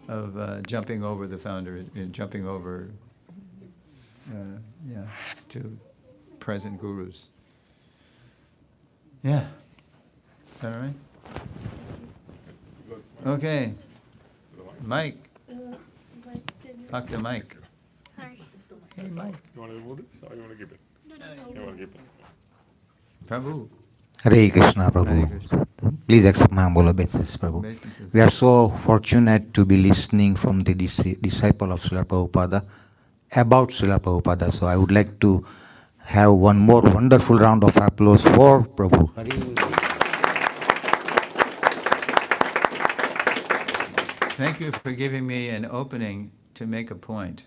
of jumping over the founder, jumping over to present gurus. Yeah. Is that all right? Okay. Mike. Talk to Mike. Sorry. Hey, Mike. You want to move this or you want to keep it? You want to keep it? Prabhu. Hare Krishna, Prabhu. Hare Krishna. Please accept my humble obeisances, Prabhu. Obeisances. We are so fortunate to be listening from the disciple of Srila Prabhupada about Srila Prabhupada. So I would like to have one more wonderful round of applause for Prabhu. Thank you for giving me an opening to make a point.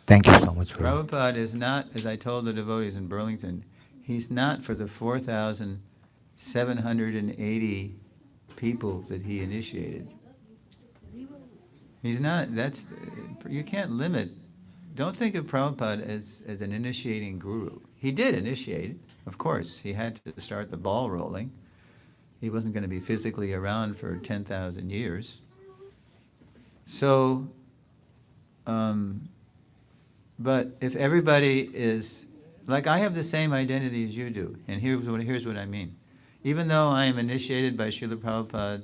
Thank you so much, Prabhu. Prabhupada is not, as I told the devotees in Burlington, he's not for the 4,780 people that he initiated. He's not, you can't limit. Don't think of Prabhupada as an initiating guru. He did initiate, of course. He had to start the ball rolling. He wasn't going to be physically around for 10,000 years. So, but if everybody is, like I have the same identity as you do, and here's what I mean. Even though I am initiated by Srila Prabhupada,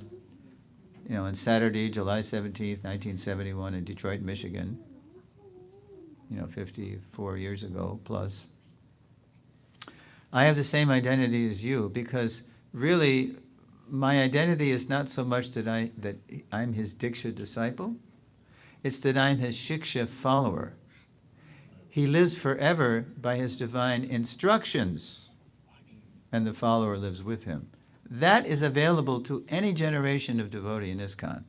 on Saturday, July 17th, 1971 in Detroit, Michigan, 54 years ago plus, I have the same identity as you because really my identity is not so much that I'm his Diksha disciple, it's that I'm his Shiksha follower. He lives forever by his divine instructions, and the follower lives with him. That is available to any generation of devotee in ISKCON.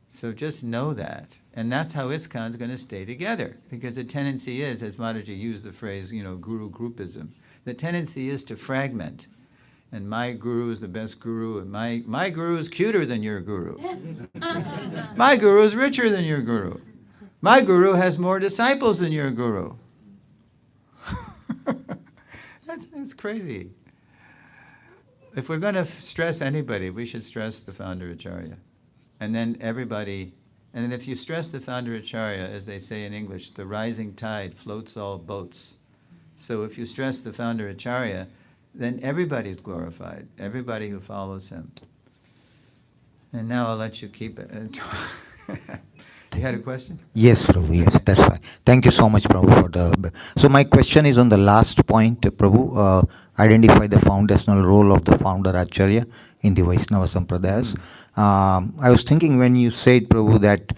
So just know that. And that's how ISKCON is going to stay together. Because the tendency is, as Mataji used the phrase, guru groupism, the tendency is to fragment. And my guru is the best guru, and my guru is cuter than your guru. My guru is richer than your guru. My guru has more disciples than your guru. That's crazy. If we're going to stress anybody, we should stress the founder Acharya. And then everybody, and then if you stress the founder Acharya, as they say in English, the rising tide floats all boats. So if you stress the founder Acharya, then everybody's glorified, everybody who follows him. And now I'll let you keep it. You had a question? Yes, Prabhu, yes, that's right. Thank you so much, Prabhu, for the... So my question is on the last point, Prabhu, identify the foundational role of the founder Acharya in the Vaishnava Sampradayas. I was thinking when you said, Prabhu, that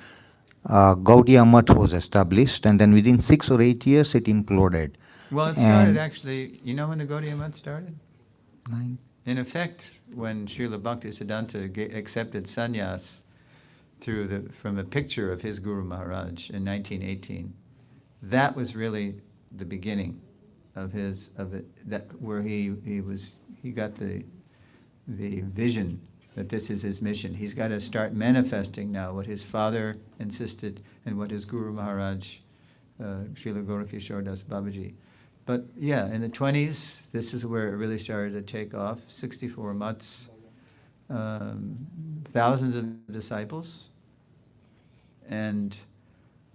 Gaudiya Math was established and then within 6 or 8 years it imploded. Well, it started actually, you know when the Gaudiya Math started? 9. In effect, when Srila Bhaktisiddhanta accepted sannyas from a picture of his Guru Maharaj in 1918, that was really the beginning of where he got the vision that this is his mission. He's got to start manifesting now what his father insisted and what his Guru Maharaj, Srila Gorakishore Das Babaji. But yeah, in the 20s, this is where it really started to take off. 64 mutts, thousands of disciples.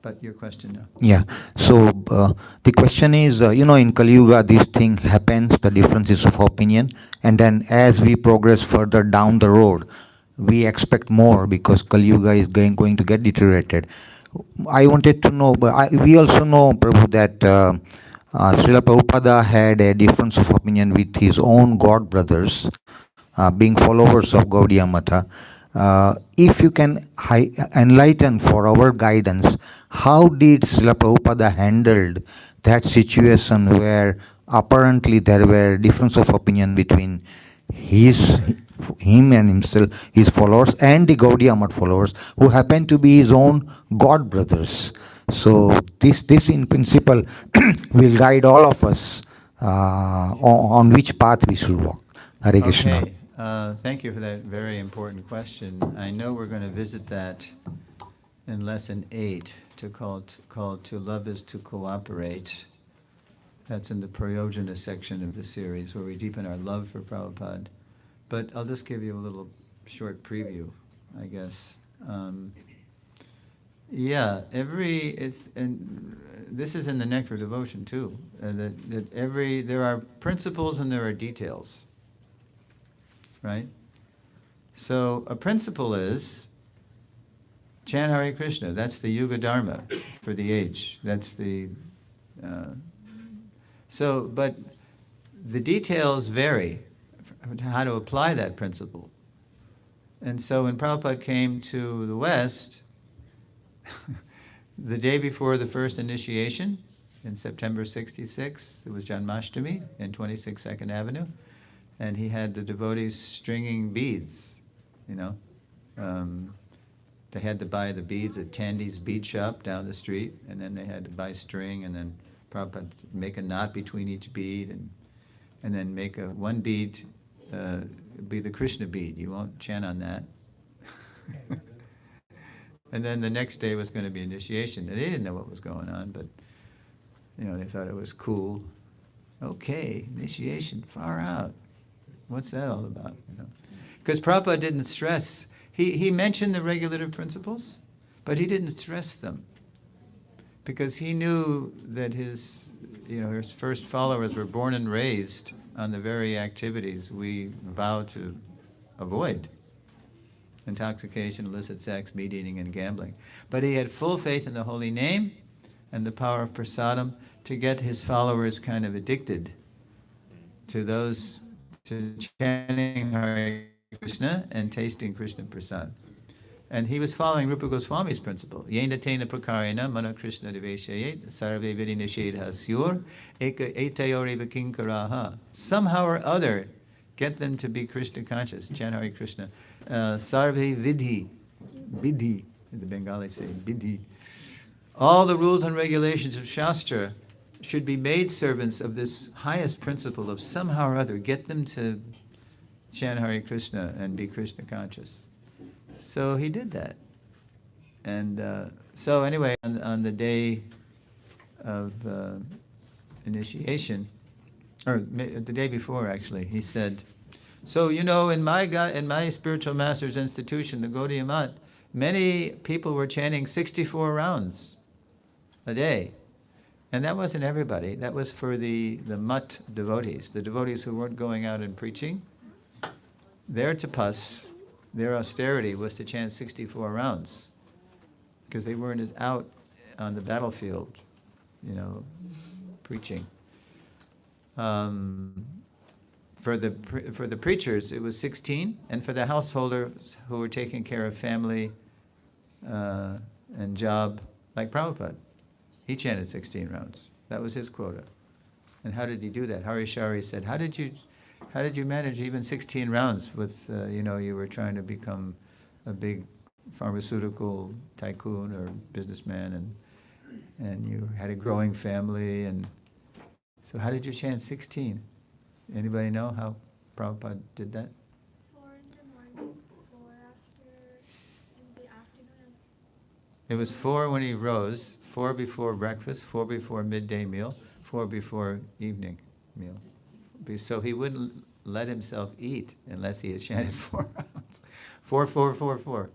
But your question now. Yeah. So the question is, in Kali Yuga, this thing happens, the differences of opinion, and then as we progress further down the road, we expect more because Kali Yuga is going to get deteriorated. I wanted to know, but we also know, Prabhu, that Srila Prabhupada had a difference of opinion with his own god brothers, being followers of Gaudiya Matha. If you can enlighten for our guidance, how did Srila Prabhupada handled that situation where apparently there were difference of opinion between him and himself, his followers, and the Gaudiya Math followers, who happened to be his own god brothers. So this in principle will guide all of us on which path we should walk. Hare Krishna. Okay, thank you for that very important question. I know we're going to visit that in lesson 8 called To Love is to Cooperate. That's in the Prayojana section of the series where we deepen our love for Prabhupada. But I'll just give you a little short preview, I guess. And this is in the Nectar Devotion too, there are principles and there are details, right? So a principle is chant Hare Krishna. That's the Yuga Dharma for the age. That's the but the details vary how to apply that principle. And so when Prabhupada came to the West, the day before the first initiation, in September 66, it was Janmashtami in 26 2nd Avenue, and he had the devotees stringing beads, They had to buy the beads at Tandy's bead shop down the street, and then they had to buy string, and then Prabhupada make a knot between each bead, and then make one bead be the Krishna bead. You won't chant on that. And then the next day was going to be initiation. And they didn't know what was going on, but they thought it was cool. Okay, initiation, far out. What's that all about? Because Prabhupada didn't stress. He mentioned the regulative principles, but he didn't stress them. Because he knew that his first followers were born and raised on the very activities we vow to avoid. Intoxication, illicit sex, meat eating, and gambling. But he had full faith in the holy name and the power of prasadam to get his followers kind of addicted to chanting Hare Krishna and tasting Krishna prasad. And he was following Rupa Goswami's principle. Yena tena prakarena mana Krishna deveshayet sarve vidi nishedha syur eka etayoreva kinkaraha. Somehow or other, get them to be Krishna conscious. Chant Hare Krishna. Sarve vidhi. Bidhi. The Bengalis say bidhi. All the rules and regulations of Shastra should be made servants of this highest principle of somehow or other get them to chant Hare Krishna and be Krishna conscious. So he did that. And so anyway, on the day of initiation, or the day before actually, he said, so in my spiritual master's institution, the Gaudiya Math, many people were chanting 64 rounds a day. And that wasn't everybody. That was for the Math devotees, the devotees who weren't going out and preaching. Their tapas, their austerity was to chant 64 rounds because they weren't as out on the battlefield, preaching. For the preachers, it was 16, and for the householders who were taking care of family and job, like Prabhupada, he chanted 16 rounds. That was his quota. And how did he do that? Hari Shari said, how did you manage even 16 rounds with, you were trying to become a big pharmaceutical tycoon or businessman, and you had a growing family, and so how did you chant 16? Anybody know how Prabhupada did that? 4 in the morning, 4 in the afternoon. It was 4 when he rose, 4 before breakfast, 4 before midday meal, 4 before evening meal. So he wouldn't let himself eat unless he had chanted 4 rounds. 4, 4, 4, 4.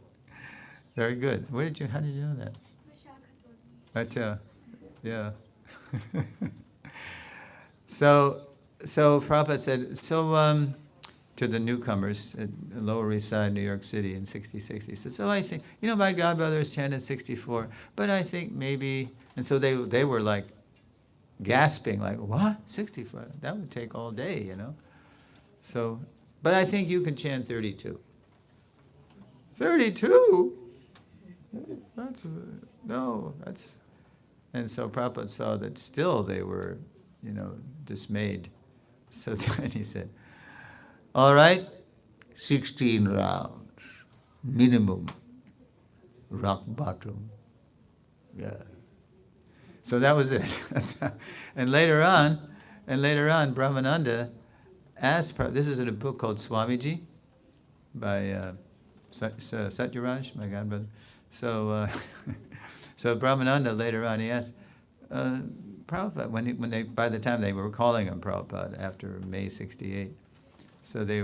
Very good. How did you know that? Acha, yeah. So Prabhupada said, to the newcomers at the Lower East Side, New York City in 66. He said, so I think, my godbrothers chanted 64, but I think maybe, and so they were like gasping, like, what? 64? That would take all day, So, but I think you can chant 32. 32? That's, and so Prabhupada saw that still they were, dismayed. So then he said, all right, 16 rounds, minimum, rock bottom. Yeah. So that was it. And later on, Brahmananda asked, this is in a book called Swamiji by Satyaraj, my godbrother. So, so Brahmananda later on, he asked, Prabhupada, by the time they were calling him Prabhupada after May 68, so they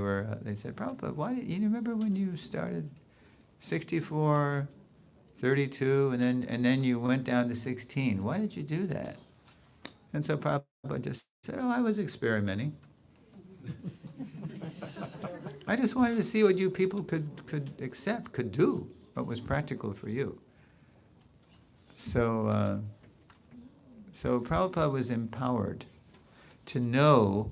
said, Prabhupada, you remember when you started 64, 32, and then you went down to 16? Why did you do that? And so Prabhupada just said, I was experimenting. I just wanted to see what you people could accept, could do, what was practical for you. So, so Prabhupada was empowered to know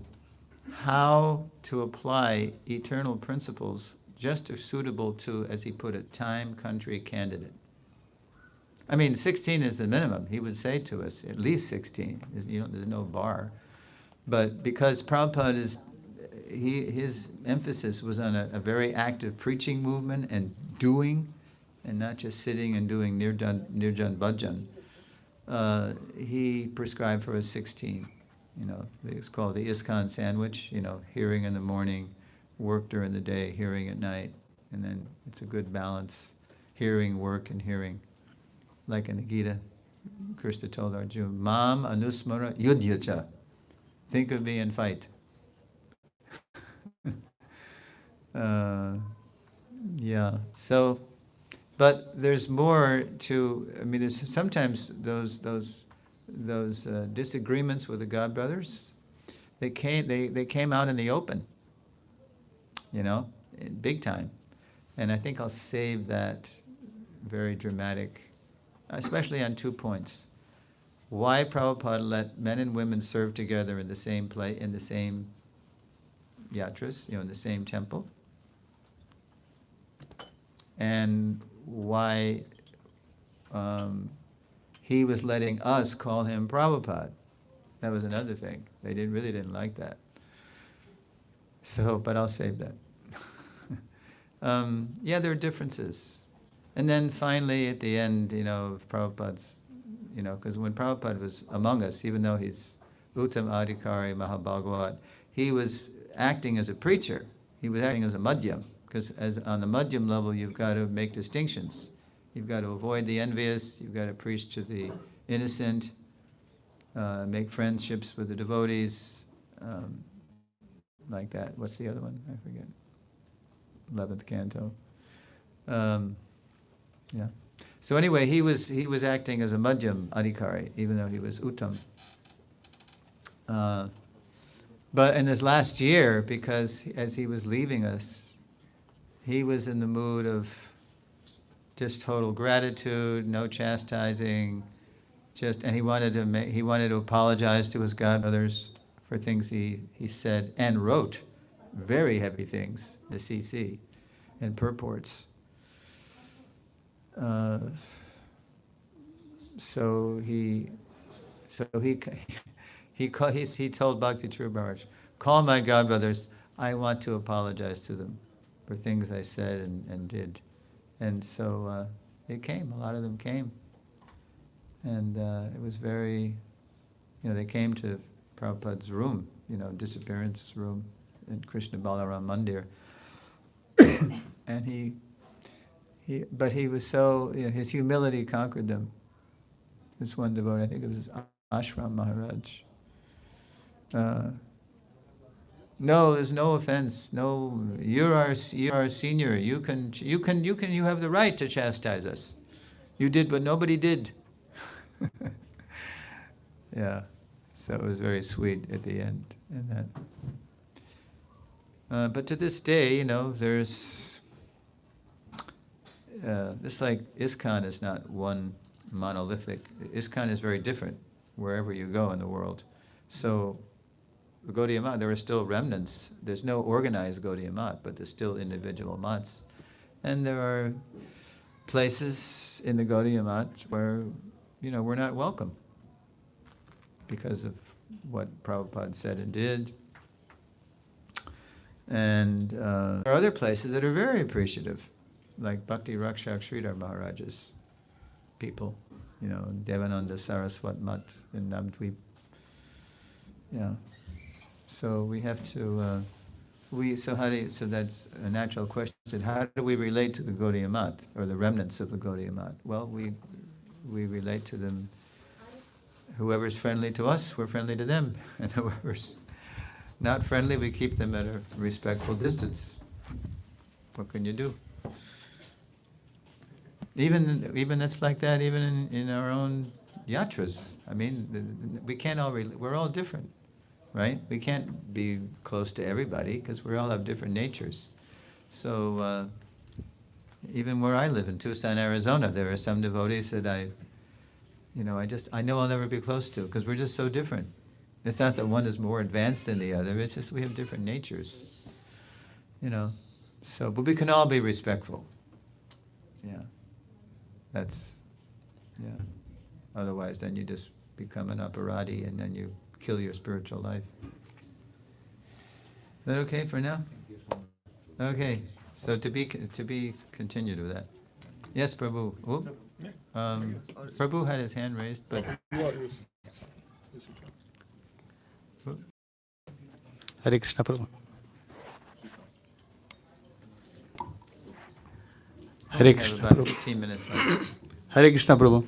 how to apply eternal principles just as suitable to, as he put it, time, country, candidate. I mean, 16 is the minimum. He would say to us, at least 16. There's no bar. But because Prabhupada his emphasis was on a very active preaching movement and doing, and not just sitting and doing nirjan bhajan, he prescribed for us 16. It's called the ISKCON sandwich, hearing in the morning, work during the day, hearing at night, and then it's a good balance, hearing, work, and hearing. Like in the Gita, Krishna told Arjuna, Mam anusmara yudhyacha. Think of me and fight. Yeah, so, but there's more to, there's sometimes those disagreements with the godbrothers, they came out in the open, big time. And I think I'll save that very dramatic, especially on 2 points. Why Prabhupada let men and women serve together in the same in the same yatras, in the same temple. And why he was letting us call him Prabhupada. That was another thing. They really didn't like that. So, but I'll save that. Yeah, there are differences. And then finally, at the end, of Prabhupada's, because when Prabhupada was among us, even though he's Uttam Adhikari Mahabhagavat, he was acting as a preacher. He was acting as a madhyam, because on the madhyam level, you've got to make distinctions. You've got to avoid the envious, you've got to preach to the innocent, make friendships with the devotees, like that. What's the other one? I forget. 11th canto. Yeah. So anyway, he was acting as a madhyam adhikari, even though he was uttam. But in his last year, because as he was leaving us, he was in the mood of just total gratitude, no chastising, and he wanted to apologize to his godbrothers for things he said and wrote, very heavy things, the CC, and purports. So he told Bhakti True Maharaj, call my godbrothers, I want to apologize to them for things I said and did. And so they came, a lot of them came. And it was very, they came to Prabhupada's room, disappearance room in Krishna Balaram Mandir. And but he was so, his humility conquered them. This one devotee, I think it was Ashram Maharaj. No, there's no offense. No, you're our senior. You have the right to chastise us. You did what nobody did. Yeah, so it was very sweet at the end. And But to this day, there's it's like ISKCON is not one monolithic. ISKCON is very different wherever you go in the world. So the Gaudiya Math, there are still remnants. There's no organized Gaudiya Math, but there's still individual maths. And there are places in the Gaudiya Math where, we're not welcome because of what Prabhupada said and did. And there are other places that are very appreciative, like Bhakti Rakshak Sridhar Maharaj's people, Devananda Saraswat Mat in Navdvip. Yeah. So we have to, so that's a natural question. How do we relate to the Gaudiya Math, or the remnants of the Gaudiya Math? Well, we relate to them. Whoever's friendly to us, we're friendly to them. And whoever's not friendly, we keep them at a respectful distance. What can you do? Even that's like that, even in our own yatras. I mean, we can't all, we're all different, right? We can't be close to everybody because we all have different natures. So even where I live in Tucson, Arizona, there are some devotees that I know I'll never be close to because we're just so different. It's not that one is more advanced than the other, it's just we have different natures. So, but we can all be respectful. Yeah. Otherwise, then you just become an aparadi and then you kill your spiritual life. Is that okay for now? Okay. So to be continued with that. Yes, Prabhu. Prabhu had his hand raised, but Hare Krishna, Prabhu. Hare we have Krishna, about Prabhu. 15 minutes left. Hare Krishna, Prabhu.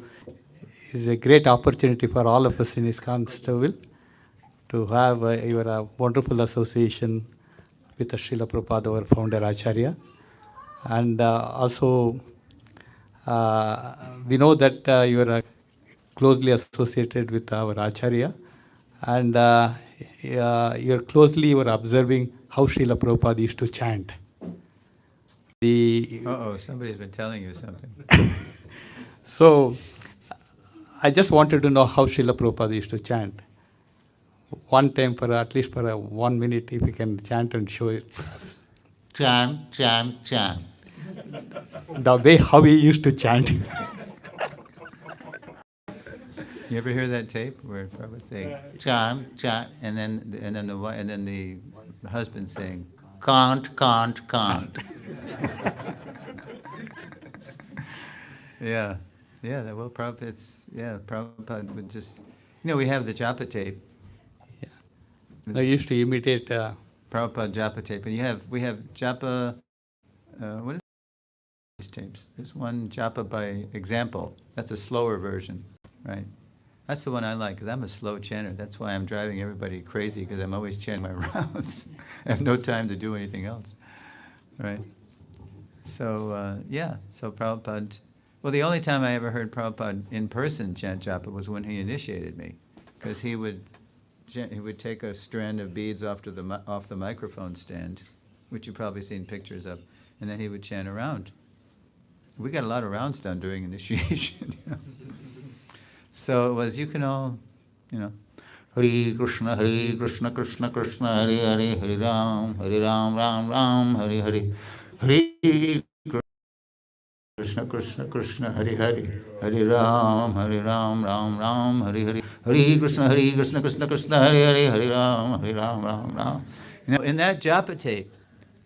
It's a great opportunity for all of us in ISKCON Stowell to have your wonderful association with Srila Prabhupada, our founder Acharya. And also, we know that you are closely associated with our Acharya, and you are observing how Srila Prabhupada used to chant. Somebody's been telling you something. So, I just wanted to know how Srila Prabhupada used to chant. One time, at least for 1 minute, if you can chant and show it to us. Chant, chant, chant. The way how he used to chant. You ever hear that tape where Prabhupada saying chant, chant, and then the husband saying can't, can't, can't. Yeah. Well, Prabhupada would just, we have the japa tape. I used to imitate. Prabhupada japa tape, and we have japa. What is these tapes? There's one japa by example. That's a slower version, right? That's the one I like because I'm a slow chanter. That's why I'm driving everybody crazy because I'm always chanting my rounds. I have no time to do anything else, right? So so Prabhupada. Well, the only time I ever heard Prabhupada in person chant japa was when he initiated me, because he would take a strand of beads off the microphone stand, which you've probably seen pictures of, and then he would chant around. We got a lot of rounds done during initiation. So it was, you can all, Hare Krishna, Krishna Krishna, Hare Hare, Hare Ram, Ram Ram, Hare Hare, Hare Krishna, Krishna Krishna, Hare Hare, Hare Ram, Ram Ram, Hare Hare, Hare Krishna, Krishna Krishna, Hare Hare, Hare Ram, Ram Ram. In that japa tape,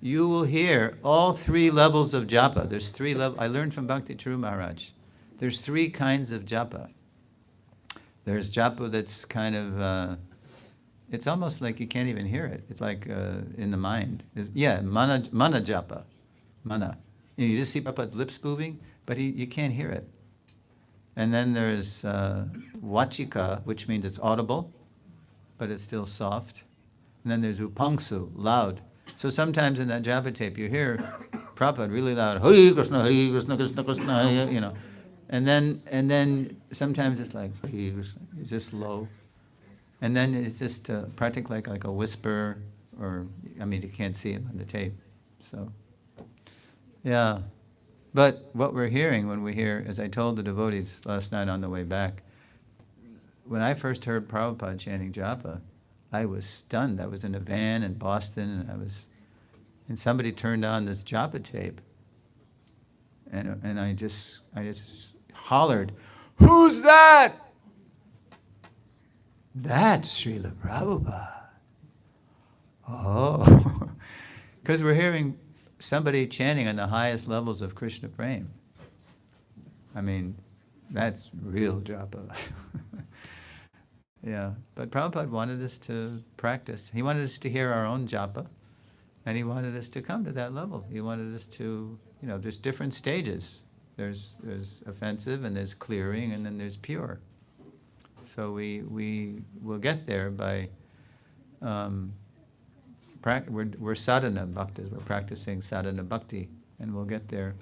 you will hear all 3 levels of japa. There's 3 levels. I learned from Bhakti True Maharaj. There's 3 kinds of japa. There's japa that's kind of, it's almost like you can't even hear it. It's like in the mind. Mana japa. Mana. You just see Prabhupada's lips moving, but you can't hear it. And then there's vachika, which means it's audible, but it's still soft. And then there's upangsu, loud. So sometimes in that japa tape, you hear Prabhupada really loud, Hare Krishna, Krishna Krishna, Hare, And then sometimes it's like, Hare Krishna, it's just low. And then it's just practically like a whisper or, I mean, you can't see him on the tape, so, yeah. But what we're hearing when we hear, as I told the devotees last night on the way back, when I first heard Prabhupada chanting japa, I was stunned. I was in a van in Boston, and somebody turned on this japa tape, and I just hollered, "Who's that?" "That's Srila Prabhupada." Oh, because we're hearing somebody chanting on the highest levels of Krishna Prem. I mean, that's real japa. Yeah, but Prabhupada wanted us to practice. He wanted us to hear our own japa, and he wanted us to come to that level. He wanted us to, there's different stages. There's offensive, and there's clearing, and then there's pure. So we will get there by, we're sadhana bhaktas. We're practicing sadhana bhakti, and we'll get there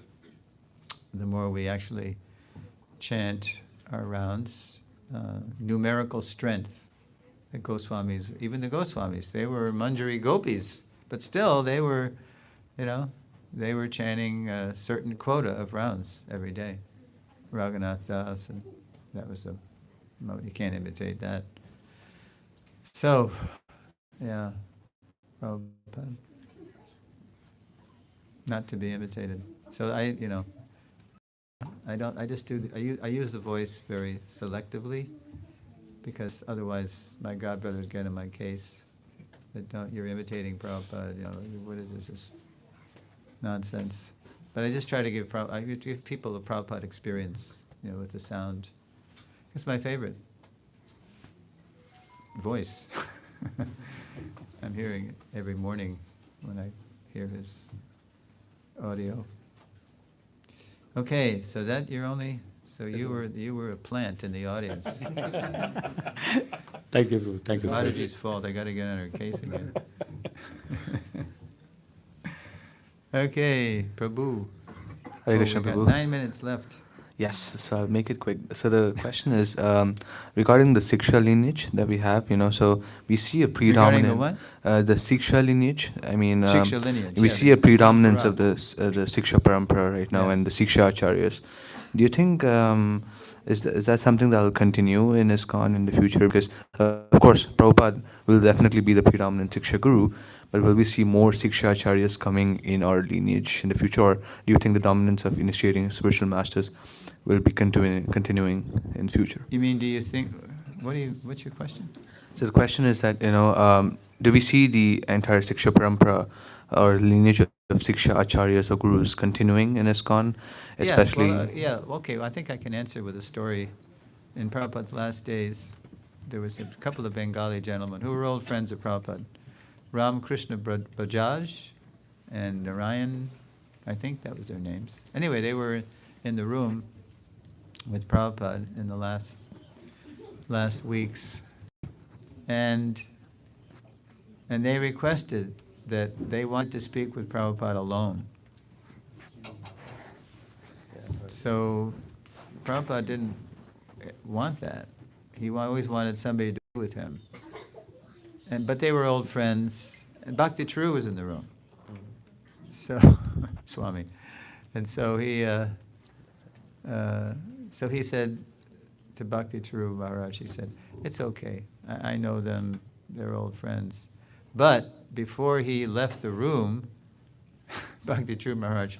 the more we actually chant our rounds. Numerical strength. The Goswamis, even the Goswamis, they were Manjari gopis, but still they were, they were chanting a certain quota of rounds every day. Raghunath Das, and that was you can't imitate that. So, yeah, Prabhupada, not to be imitated. So I use the voice very selectively, because otherwise my godbrothers get in my case that you're imitating Prabhupada, what is this nonsense. But I just try to give people a Prabhupada experience, with the sound. It's my favorite voice. I'm hearing it every morning when I hear his audio. Okay, so you were a plant in the audience. Thank you, Prabhu. Thank you, sir. Prodigy's fault. I got to get on her case again. Okay, Prabhu. Hare Krishna, we got Prabhu. 9 minutes left. Yes, so I'll make it quick. So the question is regarding the Siksha lineage that we have, so we see a predominant... Regarding the what? The Siksha lineage. I mean, Siksha lineage, we yeah, see a predominance of parampara. the Siksha parampara right now, and the Yes. Siksha acharyas. Do you think, is that something that will continue in ISKCON in the future? Because, of course, Prabhupada will definitely be the predominant Siksha guru, but will we see more Siksha acharyas coming in our lineage in the future? Or do you think the dominance of initiating spiritual masters will be continuing in future? You mean, do you think, what's your question? So the question is that, do we see the entire Siksha parampara or lineage of Siksha acharyas or gurus continuing in ISKCON, especially... Okay, well, I think I can answer with a story. In Prabhupada's last days, there was a couple of Bengali gentlemen who were old friends of Prabhupada. Ram Krishna Bajaj and Narayan, I think that was their names. Anyway, they were in the room with Prabhupada in the last weeks, and they requested that they wanted to speak with Prabhupada alone. So Prabhupada didn't want that. He always wanted somebody to be with him. But they were old friends, and Bhakti True was in the room. So, Swami. And so he said to Bhakti True Maharaj, he said, "It's okay, I know them, they're old friends." But before he left the room, Bhakti True Maharaj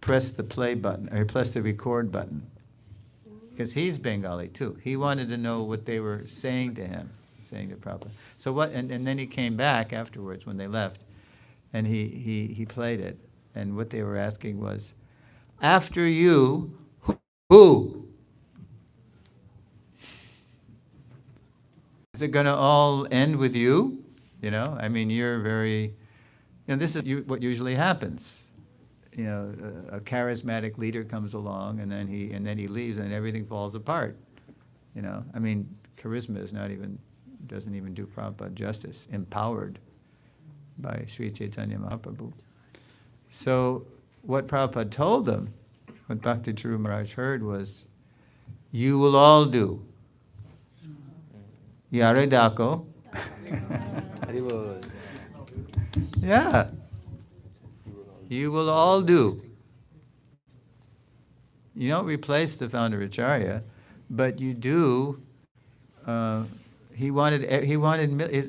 pressed the play button, or he pressed the record button, because he's Bengali too. He wanted to know what they were saying to him, saying to Prabhupada. So what? And then he came back afterwards when they left, and he played it. And what they were asking was, "After you, who? Is it going to all end with you? I mean, you're very, this is what usually happens. A charismatic leader comes along, and then he leaves, and everything falls apart. I mean, charisma doesn't even do Prabhupada justice. Empowered by Sri Chaitanya Mahaprabhu. So what Prabhupada told them, what Bhakti True Maharaj heard was, "You will all do. Yare dako." Yeah. You will all do. You don't replace the founder Acharya, but you do. He wanted.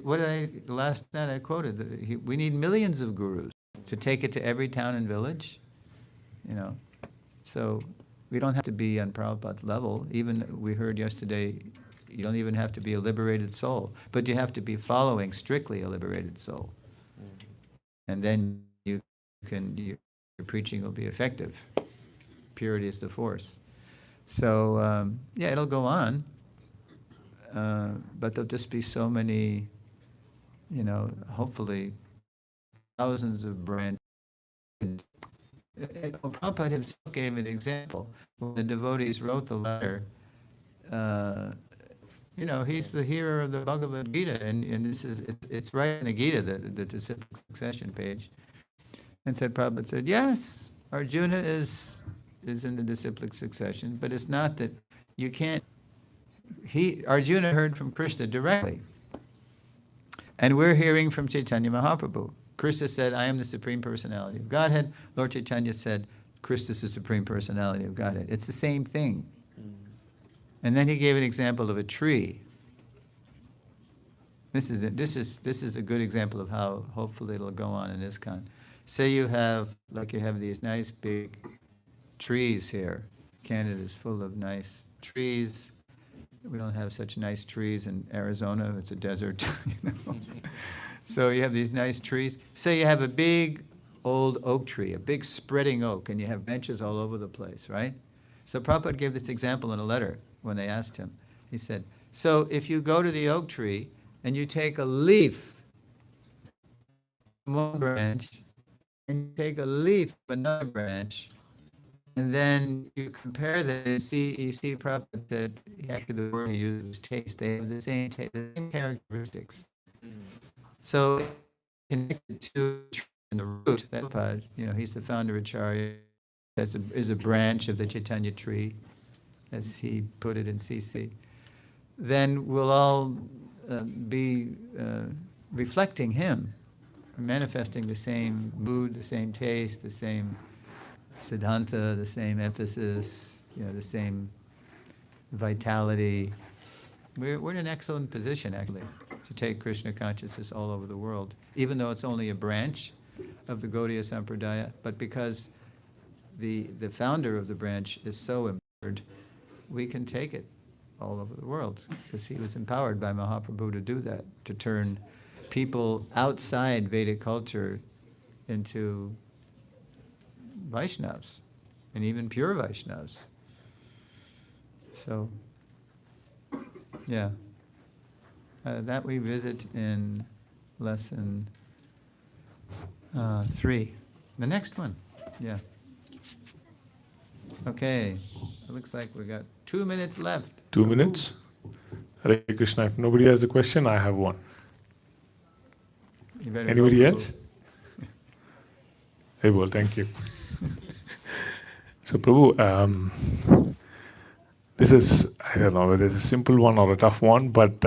What did last night I quoted? We need millions of gurus to take it to every town and village. You know, so we don't have to be on Prabhupada's level. Even we heard yesterday, you don't even have to be a liberated soul, but you have to be following strictly a liberated soul, and then your preaching will be effective. Purity is the force. So yeah, it'll go on. But there'll just be so many, hopefully thousands of branches. Prabhupada himself gave an example. When the devotees wrote the letter, he's the hero of the Bhagavad Gita, and it's right in the Gita, the disciplic succession page. And Prabhupada said, yes, Arjuna is in the disciplic succession, but it's not that you can't. Arjuna heard from Krishna directly. And we're hearing from Chaitanya Mahaprabhu. Krishna said, I am the Supreme Personality of Godhead. Lord Chaitanya said, Krishna is the Supreme Personality of Godhead. It's the same thing. And then he gave an example of a tree. This is a good example of how hopefully it'll go on in ISKCON. Say you have these nice big trees here. Canada is full of nice trees. We don't have such nice trees in Arizona. It's a desert, So you have these nice trees. Say you have a big old oak tree, a big spreading oak, and you have benches all over the place, right? So Prabhupada gave this example in a letter when they asked him. He said, so if you go to the oak tree and you take a leaf from one branch and you take a leaf from another branch, and then you compare them, you see Prabhupada said, actually the word he used was taste. They have the same taste, the same characteristics. So connected to the root, Prabhupada, he's the founder of Acharya, is a branch of the Chaitanya tree, as he put it in CC. Then we'll all be reflecting him, manifesting the same mood, the same taste, the same siddhanta, the same emphasis, the same vitality. We're in an excellent position, actually, to take Krishna consciousness all over the world, even though it's only a branch of the Gaudiya Sampradaya, but because the founder of the branch is so empowered, we can take it all over the world, because he was empowered by Mahaprabhu to do that, to turn people outside Vedic culture into Vaishnavas, and even pure Vaishnavas. So, yeah. That we visit in lesson 3. The next one, yeah. Okay, it looks like we got 2 minutes left. 2 minutes? Hare Krishna, if nobody has a question, I have one. Anybody else? Hey, well, thank you. So, Prabhu, this is, I don't know whether it's a simple one or a tough one, but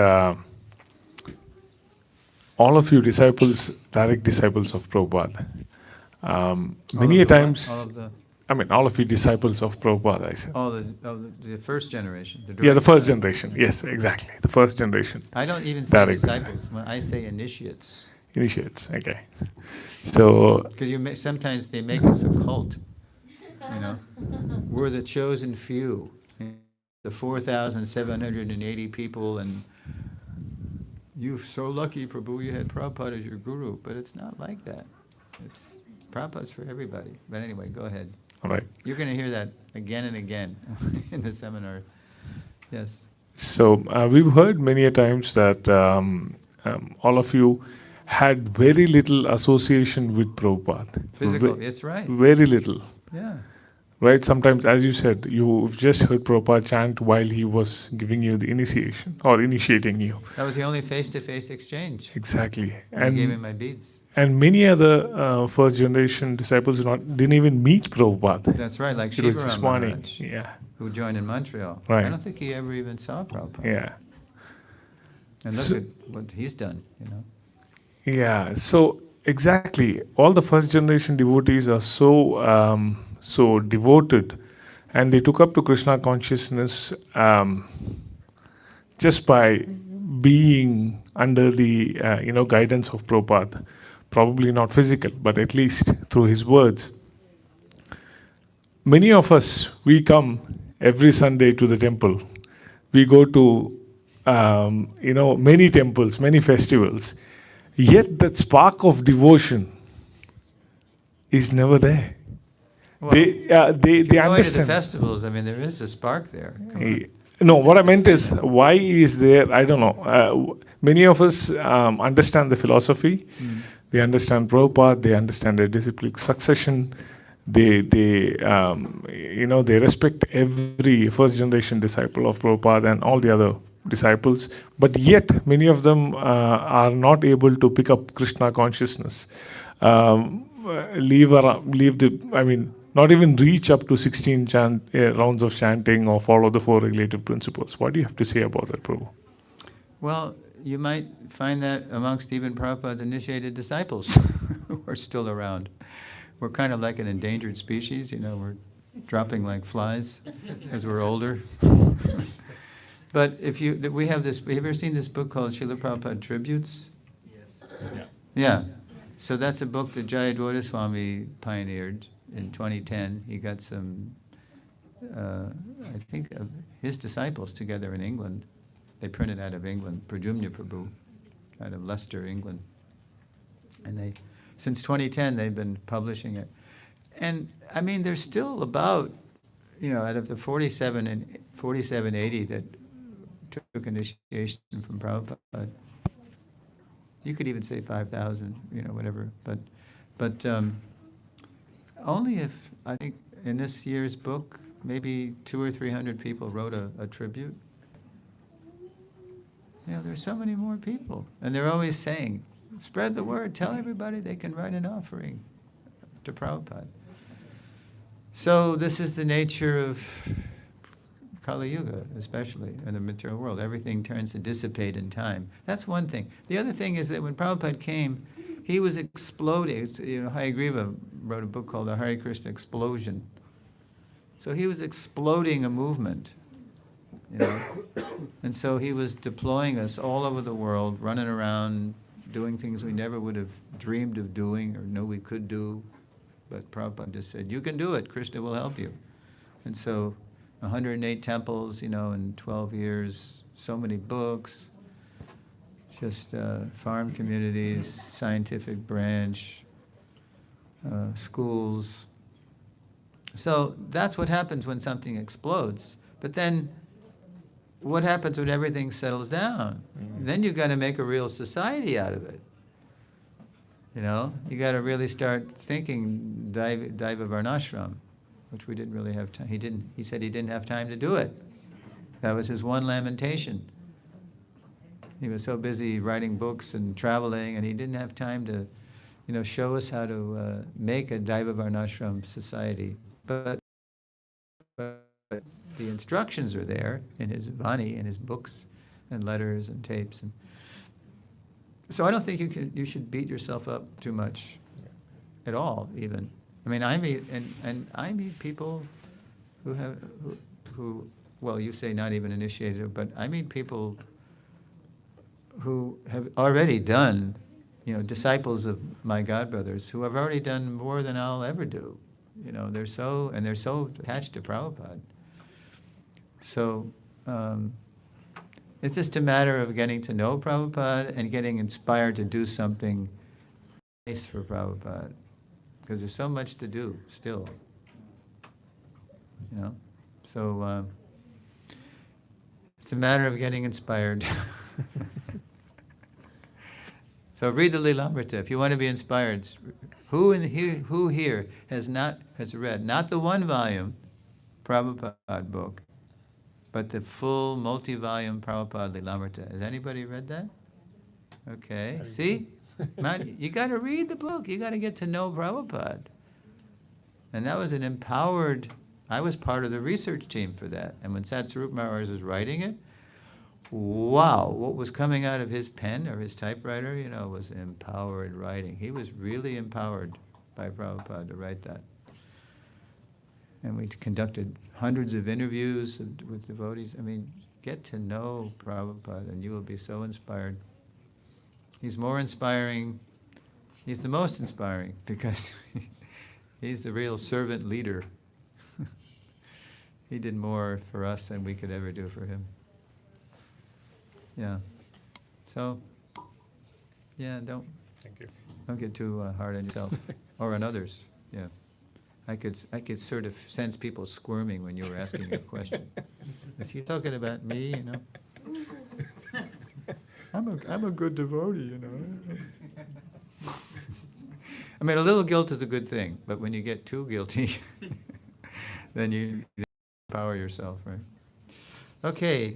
all of you disciples, direct disciples of Prabhupada, many a times, all of you disciples of Prabhupada, I said. The first generation. The first generation. Yes, exactly. The first generation. I don't even say disciples. When I say initiates. Initiates, okay. So, because sometimes they make us a cult. We're the chosen few, the 4,780 people, and you're so lucky, Prabhu, you had Prabhupada as your guru. But it's not like that. Prabhupada's for everybody. But anyway, go ahead. All right. You're going to hear that again and again in the seminar. Yes. So we've heard many a times that all of you had very little association with Prabhupada. Physical, that's right. Very little. Yeah. Right? Sometimes, as you said, you've just heard Prabhupada chant while he was giving you the initiation or initiating you. That was the only face-to-face exchange. Exactly. And I gave him my beads. And many other first generation disciples didn't even meet Prabhupada. That's right, like It was just Shivaram one Maharaj, who joined in Montreal. Right. I don't think he ever even saw Prabhupada. Yeah. And look at what he's done, Yeah. So exactly. All the first generation devotees are so devoted, and they took up to Krishna consciousness just by being under the guidance of Prabhupada. Probably not physical, but at least through his words. Many of us, we come every Sunday to the temple. We go to many temples, many festivals. Yet that spark of devotion is never there. Well, They if you're going to the understand. festivals, I mean, there is a spark there. Come on. No, what I meant is, why is there? I don't know. Many of us understand the philosophy. They understand Prabhupada. They understand the disciplic succession. They respect every first generation disciple of Prabhupada and all the other disciples. But yet, many of them are not able to pick up Krishna consciousness. Not even reach up to 16 rounds of chanting or follow the 4 regulative principles. What do you have to say about that, Prabhu? Well, you might find that amongst even Prabhupada's initiated disciples who are still around. We're kind of like an endangered species, we're dropping like flies as we're older. But have you ever seen this book called Srila Prabhupada Tributes? Yes. Yeah. So that's a book that Jayadwaita Swami pioneered in 2010. He got some, I think, of his disciples together in England. They printed out of England, Prajumna Prabhu, out of Leicester, England. And since 2010, they've been publishing it. And, I mean, there's still about, out of the 4780 that took initiation from Prabhupada, you could even say 5,000, whatever. But only if, I think, in this year's book, maybe 200 or 300 people wrote a tribute. There's so many more people. And they're always saying, spread the word, tell everybody they can write an offering to Prabhupada. So this is the nature of Kali Yuga, especially in the material world. Everything turns to dissipate in time. That's one thing. The other thing is that when Prabhupada came, he was exploding. Hayagriva wrote a book called The Hare Krishna Explosion. So he was exploding a movement, And so he was deploying us all over the world, running around, doing things we never would have dreamed of doing or knew we could do. But Prabhupada just said, you can do it, Krishna will help you. And so 108 temples, in 12 years, so many books, just farm communities, scientific branch, schools. So that's what happens when something explodes. But then what happens when everything settles down? Then you've got to make a real society out of it. You got to really start thinking Daiva Varnashram, which we didn't really have time. He said he didn't have time to do it. That was his one lamentation. He was so busy writing books and traveling, and he didn't have time to, show us how to make a Daiva Varnashram society. But the instructions are there in his Vani, in his books and letters and tapes. And so I don't think you should beat yourself up too much at all, even. I mean, I meet people who well, you say not even initiated, but I meet people who have already done, disciples of my godbrothers who have already done more than I'll ever do. They're so attached to Prabhupada. So it's just a matter of getting to know Prabhupada and getting inspired to do something nice for Prabhupada, because there's so much to do still. So it's a matter of getting inspired. So read the Lilamrita if you want to be inspired. Who here has read not the one volume Prabhupada book, but the full multi-volume Prabhupada Lilamrita? Has anybody read that? Okay. See? You got to read the book. You got to get to know Prabhupada. And that was I was part of the research team for that. And when Satsarup Maharaj was writing it, wow, what was coming out of his pen or his typewriter, was empowered writing. He was really empowered by Prabhupada to write that. And we conducted hundreds of interviews with devotees. I mean, get to know Prabhupada and you will be so inspired. He's more inspiring. He's the most inspiring because he's the real servant leader. He did more for us than we could ever do for him. Yeah. So, yeah, don't get too hard on yourself or on others. Yeah. I could sort of sense people squirming when you were asking a question. Is he talking about me, I'm a good devotee, I mean, a little guilt is a good thing, but when you get too guilty, then you empower yourself, right? Okay.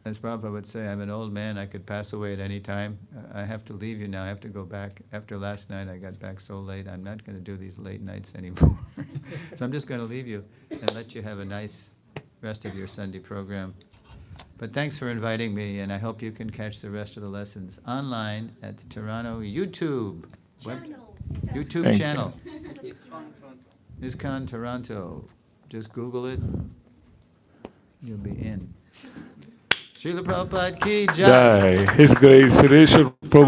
As Prabhupada would say, I'm an old man, I could pass away at any time. I have to leave you now, I have to go back. After last night, I got back so late, I'm not going to do these late nights anymore. So I'm just going to leave you and let you have a nice rest of your Sunday program. But thanks for inviting me, and I hope you can catch the rest of the lessons online at the Toronto YouTube YouTube Thank you. channel. ISKCON Toronto. Just Google it, you'll be in. Srila Prabhupada ki jai. Jai. His Grace Suresvara